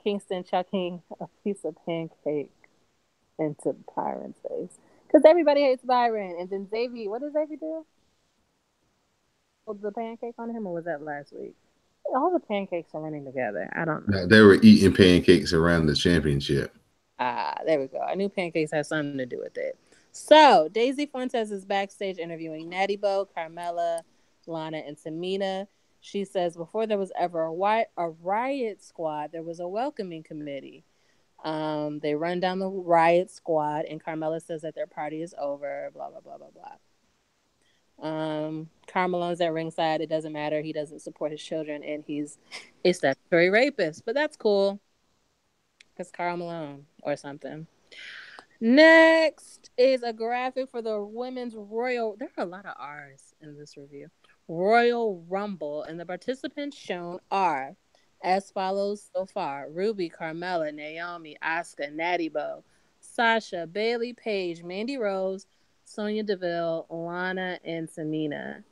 Kingston chucking a piece of pancake into Byron's face. Because everybody hates Byron. And then Xavier, what does Xavier do? Was the pancake on him, or was that last week? All the pancakes are running together. I don't know. Now, they were eating pancakes around the championship. Ah, there we go. I knew pancakes had something to do with it. So, Daisy Fuentes is backstage interviewing Natty Bo, Carmella, Lana, and Tamina. She says before there was ever a riot squad, there was a welcoming committee. They run down the riot squad, and Carmella says that their party is over. Blah blah blah blah blah. Carmelo's at ringside. It doesn't matter. He doesn't support his children, and he's a statutory rapist. But that's cool, because Carl Malone or something. Next is a graphic for the women's Royal. There are a lot of R's in this review. Royal Rumble, and the participants shown are as follows so far: Ruby, Carmella, Naomi, Asuka, Natty Bo, Sasha, Bailey, Paige, Mandy Rose, Sonya Deville, Lana, and Tamina.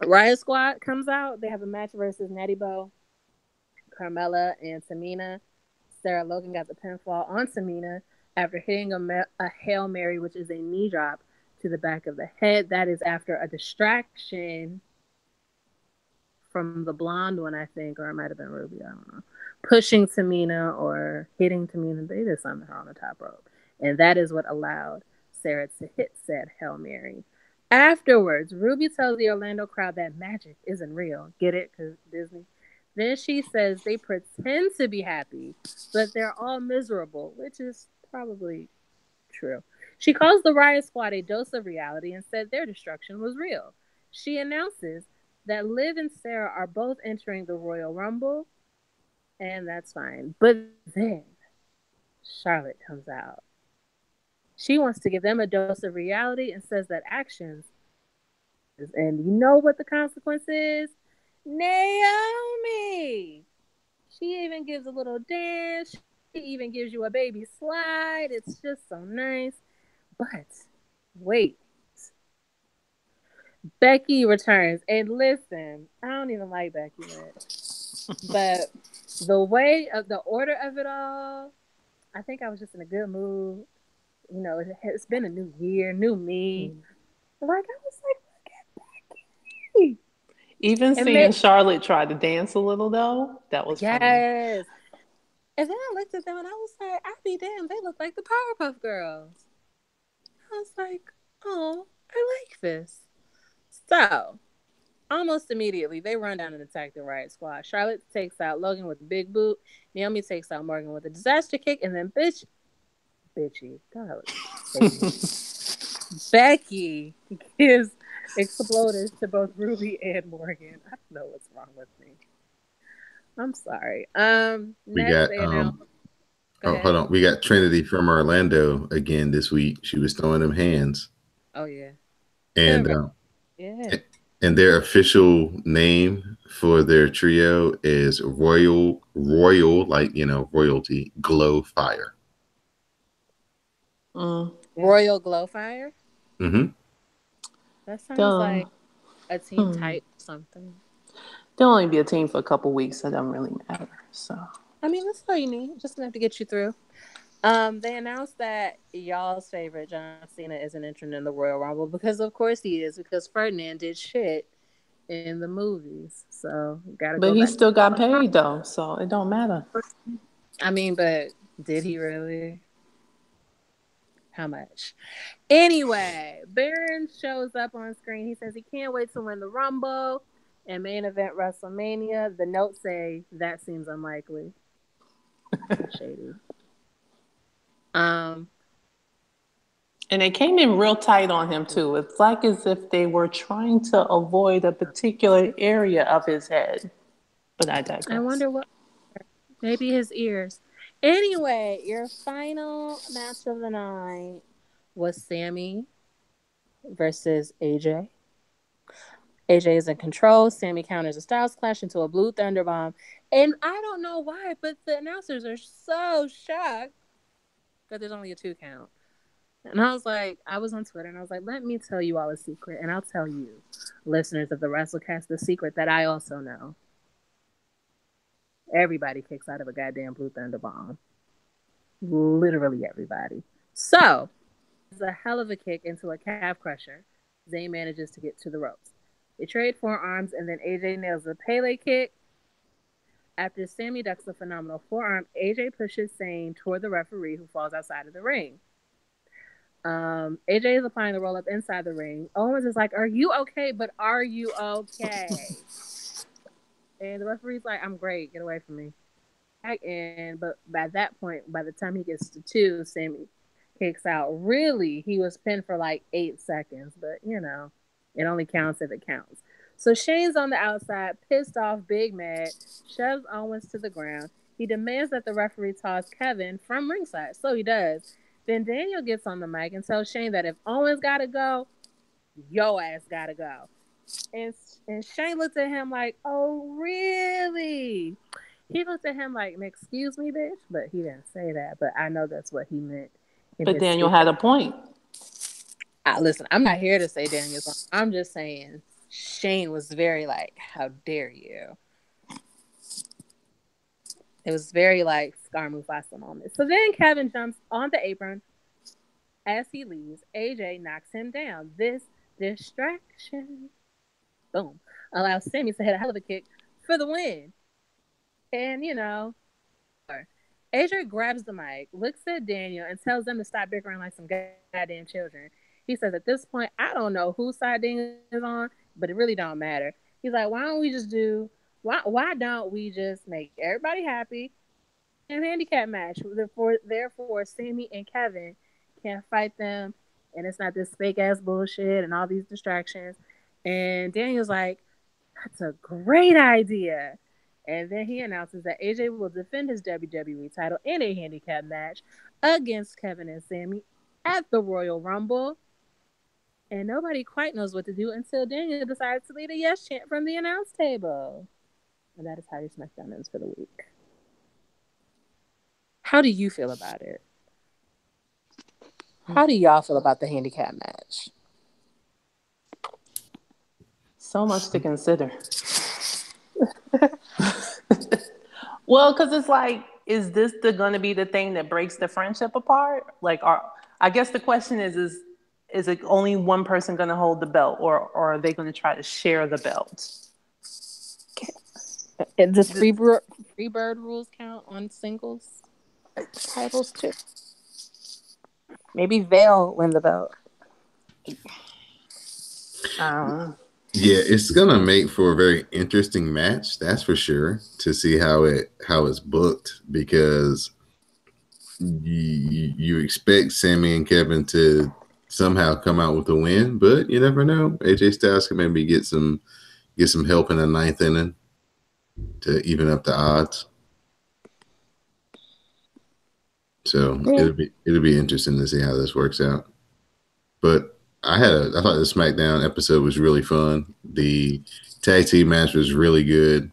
Riot Squad comes out. They have a match versus Natty Bo, Carmella, and Tamina. Sarah Logan got the pinfall on Tamina after hitting a Hail Mary, which is a knee drop to the back of the head. That is after a distraction from the blonde one, I think, or it might have been Ruby, I don't know, pushing Tamina or hitting Tamina. They did something to her on the top rope. And that is what allowed Sarah to hit said Hail Mary. Afterwards, Ruby tells the Orlando crowd that magic isn't real. Get it? Because Disney. Then she says they pretend to be happy, but they're all miserable, which is probably true. She calls the Riot Squad a dose of reality and said their destruction was real. She announces that Liv and Sarah are both entering the Royal Rumble, and that's fine. But then Charlotte comes out. She wants to give them a dose of reality and says that actions, and you know what the consequence is? Naomi! She even gives a little dance. She even gives you a baby slide. It's just so nice. But wait. Becky returns. And listen, I don't even like Becky much. But the way of the order of it all, I think I was just in a good mood. You know, it's been a new year, new me. Like, I was like, look at Becky. Even And seeing Charlotte try to dance a little, though, that was funny. yes. And then I looked at them and I was like, I'd be damned, they look like the Powerpuff Girls. I was like, oh, I like this. So, almost immediately, they run down and attack the Riot Squad. Charlotte takes out Logan with a big boot. Naomi takes out Morgan with a disaster kick. And then bitchy, God, Becky gives exploders to both Ruby and Morgan. I don't know what's wrong with me. I'm sorry. We Next got they announced. hold on. We got Trinity from Orlando again this week. She was throwing them hands. Oh yeah. And yeah. And their official name for their trio is Royal, like, you know, royalty, Glow Fire. Royal Glowfire? Mm-hmm. That sounds like a team type something. They'll only be a team for a couple weeks, so it doesn't really matter. So I mean, that's all you need. Just enough to get you through. They announced that y'all's favorite John Cena isn't entering in the Royal Rumble because, of course, he is. Because Ferdinand did shit in the movies, so gotta but go he back. still got paid though, so it don't matter. I mean, but did he really? How much? Anyway, Baron shows up on screen. He says he can't wait to win the Rumble and main event WrestleMania. The notes say that seems unlikely. Shady. And they came in real tight on him too. It's like as if they were trying to avoid a particular area of his head. But I digress. I wonder what. Maybe his ears. Anyway, your final match of the night was Sammy versus AJ. AJ is in control. Sammy counters a Styles Clash into a Blue Thunder Bomb. And I don't know why, but the announcers are so shocked that there's only a 2 count. And I was like, I was on Twitter and I was like, let me tell you all a secret. And I'll tell you, listeners of the WrassleCast, the secret that I also know. Everybody kicks out of a goddamn Blue Thunder Bomb. Literally everybody. So, it's a hell of a kick into a calf crusher. Zayn manages to get to the ropes. They trade forearms, and then AJ nails a Pele kick. After Sammy ducks a phenomenal forearm, AJ pushes Zayn toward the referee, who falls outside of the ring. AJ is applying the roll-up inside the ring. Owens is like, are you okay? But are you okay? And the referee's like, I'm great. Get away from me. But by that point, by the time he gets to 2, Sammy kicks out. Really, he was pinned for like 8 seconds. But, you know, it only counts if it counts. So Shane's on the outside, pissed off, big mad, shoves Owens to the ground. He demands that the referee toss Kevin from ringside. So he does. Then Daniel gets on the mic and tells Shane that if Owens got to go, yo ass got to go. And Shane looked at him like, oh, really? He looked at him like, excuse me, bitch? But he didn't say that. But I know that's what he meant. But Daniel had a point. Listen, I'm not here to say Daniel's wrong. I'm just saying Shane was very like, how dare you? It was very like Scar Mufasa moment. So then Kevin jumps on the apron as he leaves. AJ knocks him down. This distraction, boom, allows Sammy to hit a hell of a kick for the win. And AJ grabs the mic, looks at Daniel, and tells them to stop bickering like some goddamn children. He says, at this point, I don't know whose side Daniel is on, but it really don't matter. He's like, why don't we just make everybody happy and handicap match? Therefore, Sammy and Kevin can't fight them, and it's not this fake ass bullshit and all these distractions. And Daniel's like, that's a great idea. And then he announces that AJ will defend his WWE title in a handicap match against Kevin and Sammy at the Royal Rumble. And nobody quite knows what to do until Daniel decides to lead a yes chant from the announce table. And that is how your SmackDown ends for the week. How do you feel about it? How do y'all feel about the handicap match? So much to consider. Well, because it's like, is this going to be the thing that breaks the friendship apart? Like, I guess the question is it only one person going to hold the belt, or are they going to try to share the belt? Does Freebird rules count on singles titles too? Maybe they'll win the belt. Yeah, it's gonna make for a very interesting match, that's for sure, to see how it's booked, because you expect Sammy and Kevin to somehow come out with a win, but you never know. AJ Styles can maybe get some help in the ninth inning to even up the odds. So it'll be interesting to see how this works out. But I thought the SmackDown episode was really fun. The tag team match was really good.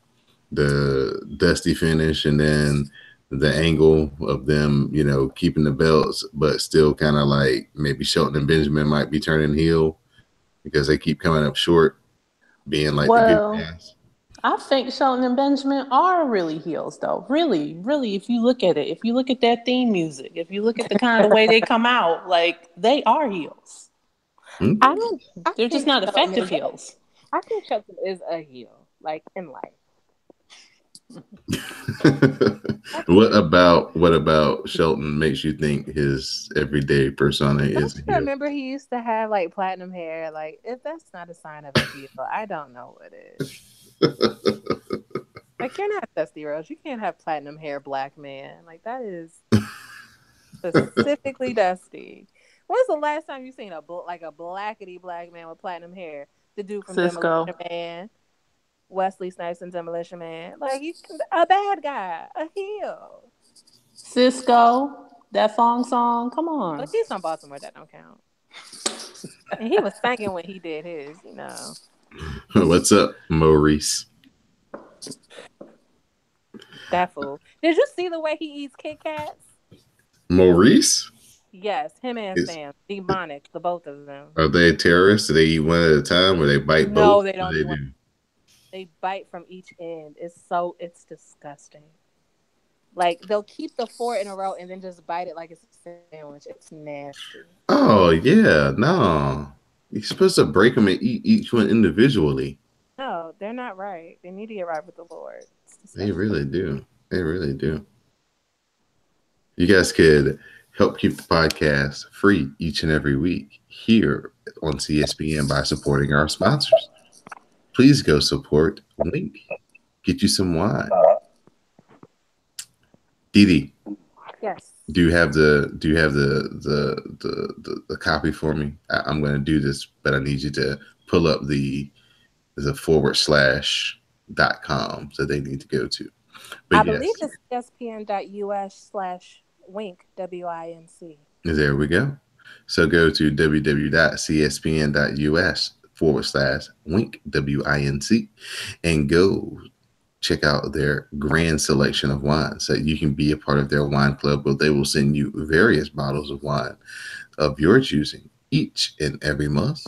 The Dusty finish, and then the angle of them, keeping the belts, but still kind of like maybe Shelton and Benjamin might be turning heel because they keep coming up short, being like the good guys. I think Shelton and Benjamin are really heels, though. Really, really, if you look at it, if you look at that theme music, if you look at the kind of way they come out, like, they are heels. Mm-hmm. They're just not effective heels. I think Shelton is a heel, like, in life. What about Shelton makes you think his everyday persona is a heel? I remember he used to have like platinum hair. Like, if that's not a sign of a heel, I don't know what is. Like, you're not Dusty Rhodes. You can't have platinum hair, black man. Like, that is specifically Dusty. When's the last time you seen a blackety black man with platinum hair? The dude from Cisco. Demolition Man, Wesley Snipes and Demolition Man. Like, a bad guy, a heel. Cisco, that song, come on. But he's from Baltimore. That don't count. And he was singing when he did his, What's up, Maurice? That fool. Did you see the way he eats Kit Kats? Maurice? Yes, him and Sam. Demonic, the both of them. Are they terrorists? Do they eat one at a time, or they bite both? No, they don't. They bite from each end. It's disgusting. Like, they'll keep the 4 in a row and then just bite it like it's a sandwich. It's nasty. Oh, yeah. No. You're supposed to break them and eat each one individually. No, they're not right. They need to get right with the Lord. They really do. They really do. You guys could help keep the podcast free each and every week here on CSPN by supporting our sponsors. Please go support Link. Get you some wine. Didi. Yes. Do you have the copy for me? I'm going to do this, but I need you to pull up the /.com that they need to go to. But I believe it's espn.us/wink, WINC. There we go. So go to www.cspn.us/wink, WINC, and go check out their grand selection of wines so you can be a part of their wine club, where they will send you various bottles of wine of your choosing each and every month.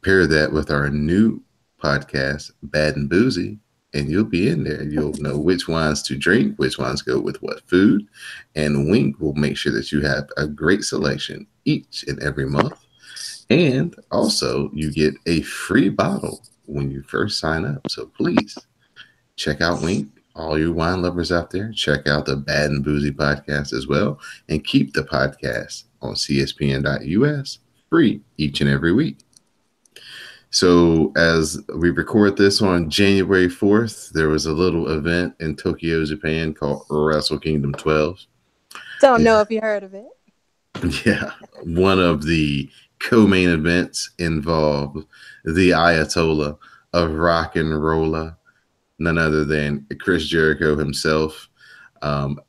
Pair that with our new podcast, Bad and Boozy, and you'll be in there. You'll know which wines to drink, which wines go with what food, and Wink will make sure that you have a great selection each and every month. And also, you get a free bottle when you first sign up. So please check out Wink. All you wine lovers out there, check out the Bad and Boozy podcast as well, and keep the podcast on CSPN.us free each and every week. So, as we record this on January 4th, there was a little event in Tokyo, Japan called Wrestle Kingdom 12. Don't know if you heard of it. Yeah, one of the co-main events involved the Ayatollah of rock and roller, none other than Chris Jericho himself.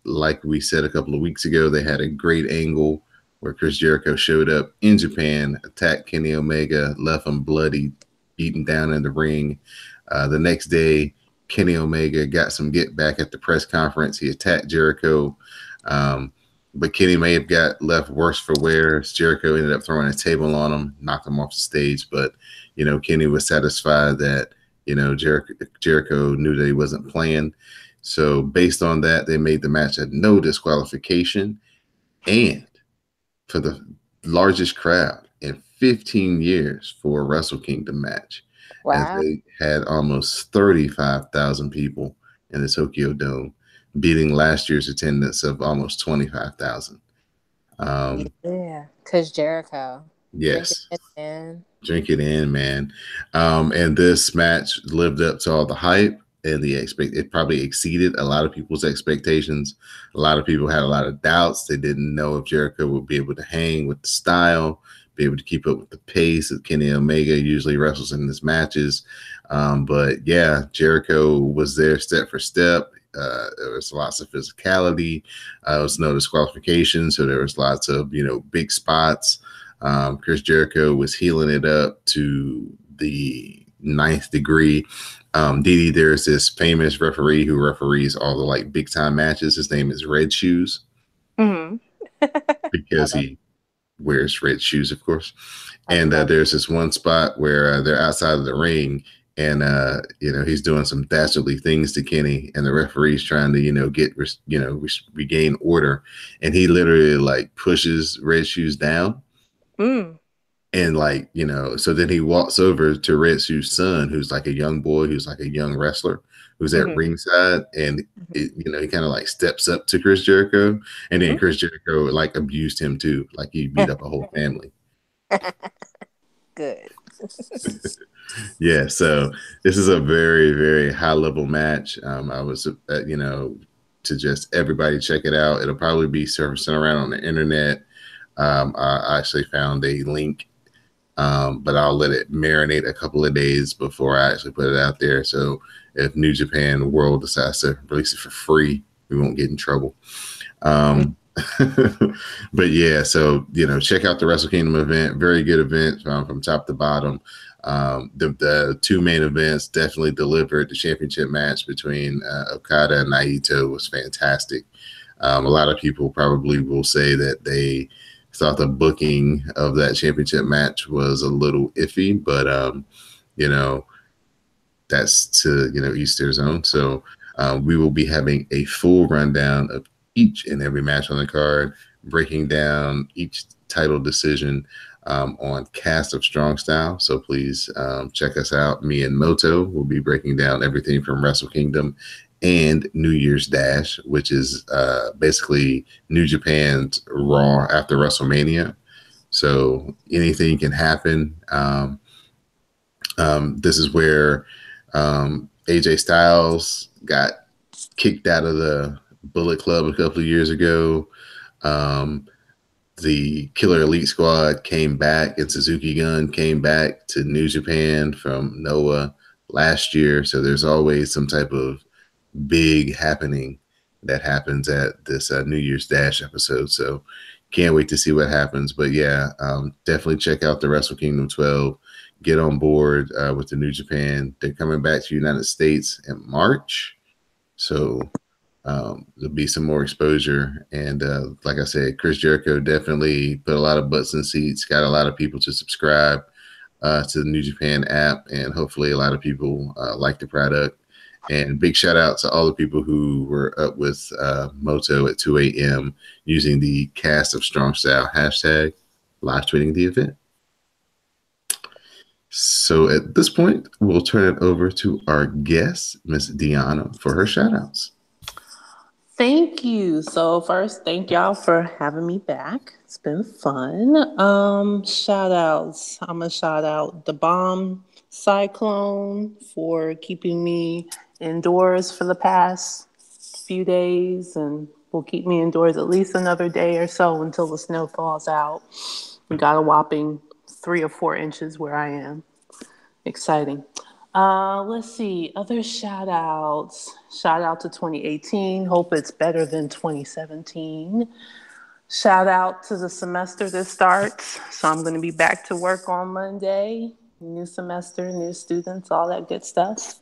Like we said a couple of weeks ago, they had a great angle where Chris Jericho showed up in Japan, attacked Kenny Omega, left him bloody, beaten down in the ring. The next day, Kenny Omega got some get back at the press conference. He attacked Jericho, but Kenny may have got left worse for wear. Jericho ended up throwing a table on him, knocked him off the stage. But, Kenny was satisfied that, Jericho knew that he wasn't playing. So based on that, they made the match a no disqualification. And for the largest crowd in 15 years for a Wrestle Kingdom match, as they had almost 35,000 people in the Tokyo Dome, beating last year's attendance of almost 25,000. Yeah, because Jericho. Yes. Drink it in, man. And this match lived up to all the hype, and it probably exceeded a lot of people's expectations. A lot of people had a lot of doubts. They didn't know if Jericho would be able to hang with the style, be able to keep up with the pace that Kenny Omega usually wrestles in his matches. But yeah, Jericho was there step for step. There was lots of physicality. There was no disqualification, so there was lots of big spots. Chris Jericho was healing it up to the ninth degree. Didi, there's this famous referee who referees all the big time matches. His name is Red Shoes, because he wears red shoes, of course. And there's this one spot where they're outside of the ring, and he's doing some dastardly things to Kenny, and the referee's trying to regain order, and he literally pushes Red Shoes down. And so then he walks over to Red Shoes' son, who's like a young boy, who's like a young wrestler, who's at ringside, and he kind of steps up to Chris Jericho, and then Chris Jericho abused him too, he beat up a whole family. Good. Yeah, so this is a very, very high level match. I was, to just everybody check it out. It'll probably be surfacing around on the internet. I actually found a link, but I'll let it marinate a couple of days before I actually put it out there. So if New Japan World decides to release it for free, we won't get in trouble. But yeah, so check out the Wrestle Kingdom event. Very good event from top to bottom. The two main events definitely delivered. The championship match between Okada and Naito was fantastic. A lot of people probably will say that they thought the booking of that championship match was a little iffy, but that's to each their own. So we will be having a full rundown of each and every match on the card, breaking down each title decision on Cast of Strong Style. So please check us out. Me and Moto will be breaking down everything from Wrestle Kingdom and New Year's Dash, which is basically New Japan's Raw after WrestleMania. So anything can happen. This is where AJ Styles got kicked out of the Bullet Club a couple of years ago. The Killer Elite Squad came back, and Suzuki Gun came back to New Japan from Noah last year. So there's always some type of big happening that happens at this New Year's Dash episode. So can't wait to see what happens. But yeah, definitely check out the Wrestle Kingdom 12. Get on board with the New Japan. They're coming back to the United States in March. So there'll be some more exposure. And like I said, Chris Jericho definitely put a lot of butts in seats, got a lot of people to subscribe to the New Japan app. And hopefully a lot of people like the product. And big shout out to all the people who were up with Moto at 2 a.m. using the Cast of Strong Style hashtag, live tweeting the event. So at this point, we'll turn it over to our guest, Miss Deanna, for her shout outs. Thank you. So first, thank y'all for having me back. It's been fun. Shout outs. I'm gonna shout out the bomb cyclone for keeping me indoors for the past few days, and will keep me indoors at least another day or so until the snow thaws out. We got a whopping 3 or 4 inches where I am. Exciting. Let's see. Other shout outs. Shout out to 2018. Hope it's better than 2017. Shout out to the semester that starts. So I'm going to be back to work on Monday. New semester, new students, all that good stuff.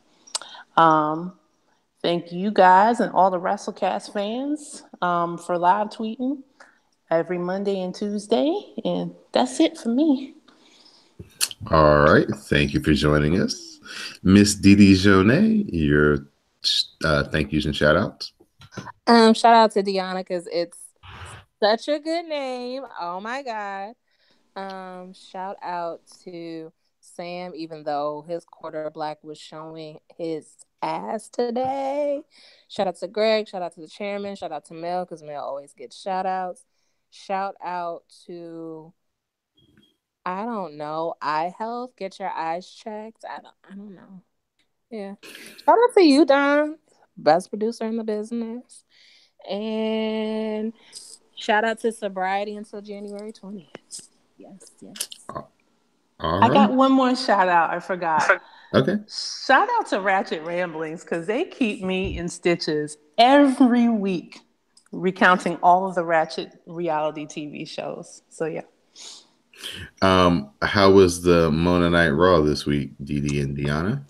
Thank you guys and all the WrassleCast fans for live tweeting every Monday and Tuesday. And that's it for me. All right. Thank you for joining us. Miss Didi Jonet, your thank yous and shout outs. Shout out to Deanna because it's such a good name. Oh my God. Shout out to Sam, even though his quarter black was showing his ass today. Shout out to Greg. Shout out to the chairman. Shout out to Mel because Mel always gets shout outs. Shout out to, I don't know, eye health. Get your eyes checked. I don't know. Yeah. Shout out to you, Don, best producer in the business. And shout out to sobriety until January 20th. Yes. I got one more shout out. I forgot. Okay. Shout out to Ratchet Ramblings because they keep me in stitches every week, recounting all of the Ratchet reality TV shows. So yeah. How was the Mona Night Raw this week, Didi and Deanna?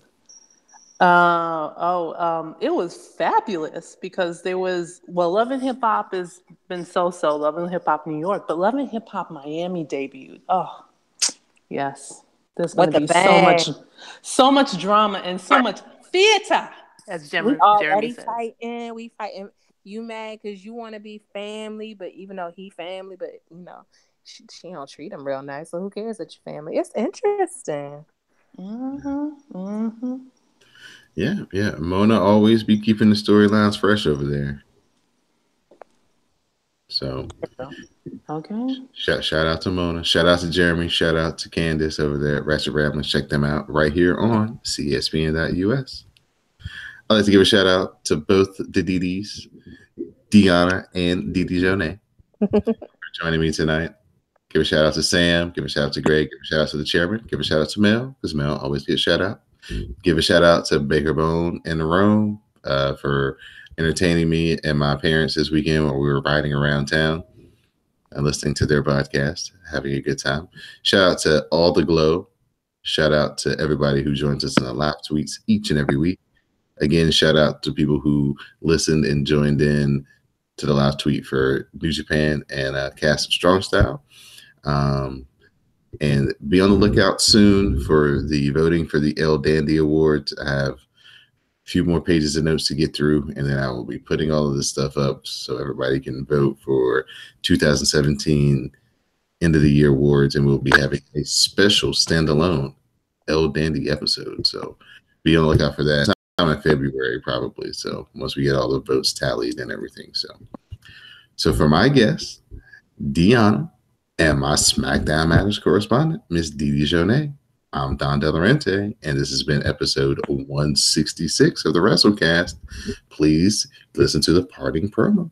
It was fabulous because there was, Love and Hip Hop has been so-so, Love and Hip Hop New York, but Love and Hip Hop Miami debuted. Oh, yes. There's going to be so much drama and so much theater, as Jeremy says. We fighting. You mad because you want to be family, but even though he family, but you know, she don't treat him real nice. So who cares that you're family? It's interesting. Yeah. Mona always be keeping the storylines fresh over there. So, okay. Shout out to Mona. Shout out to Jeremy. Shout out to Candace over there at Ratchet Ramblings. Check them out right here on CSPN.us. I'd like to give a shout out to both the Didis, Deanna and Didi Jonet, for joining me tonight. Give a shout out to Sam. Give a shout out to Greg. Give a shout out to the chairman. Give a shout out to Mel, because Mel always gets shout out. Give a shout out to Baker Bone and Rome for entertaining me and my parents this weekend while we were riding around town and listening to their podcast, having a good time. Shout out to All the Glow. Shout out to everybody who joins us in the live tweets each and every week. Again, shout out to people who listened and joined in to the live tweet for New Japan and Cast of Strong Style. And be on the lookout soon for the voting for the El Dandy Awards. I have a few more pages of notes to get through, and then I will be putting all of this stuff up so everybody can vote for 2017 end of the year awards, and we'll be having a special standalone El Dandy episode. So be on the lookout for that. Sometime in February, probably. So once we get all the votes tallied and everything. So for my guest, Deanna, and my SmackDown Matters correspondent, Miss Didi Jonet, I'm Don Delarente, and this has been episode 166 of the WrassleCast. Please listen to the parting promo.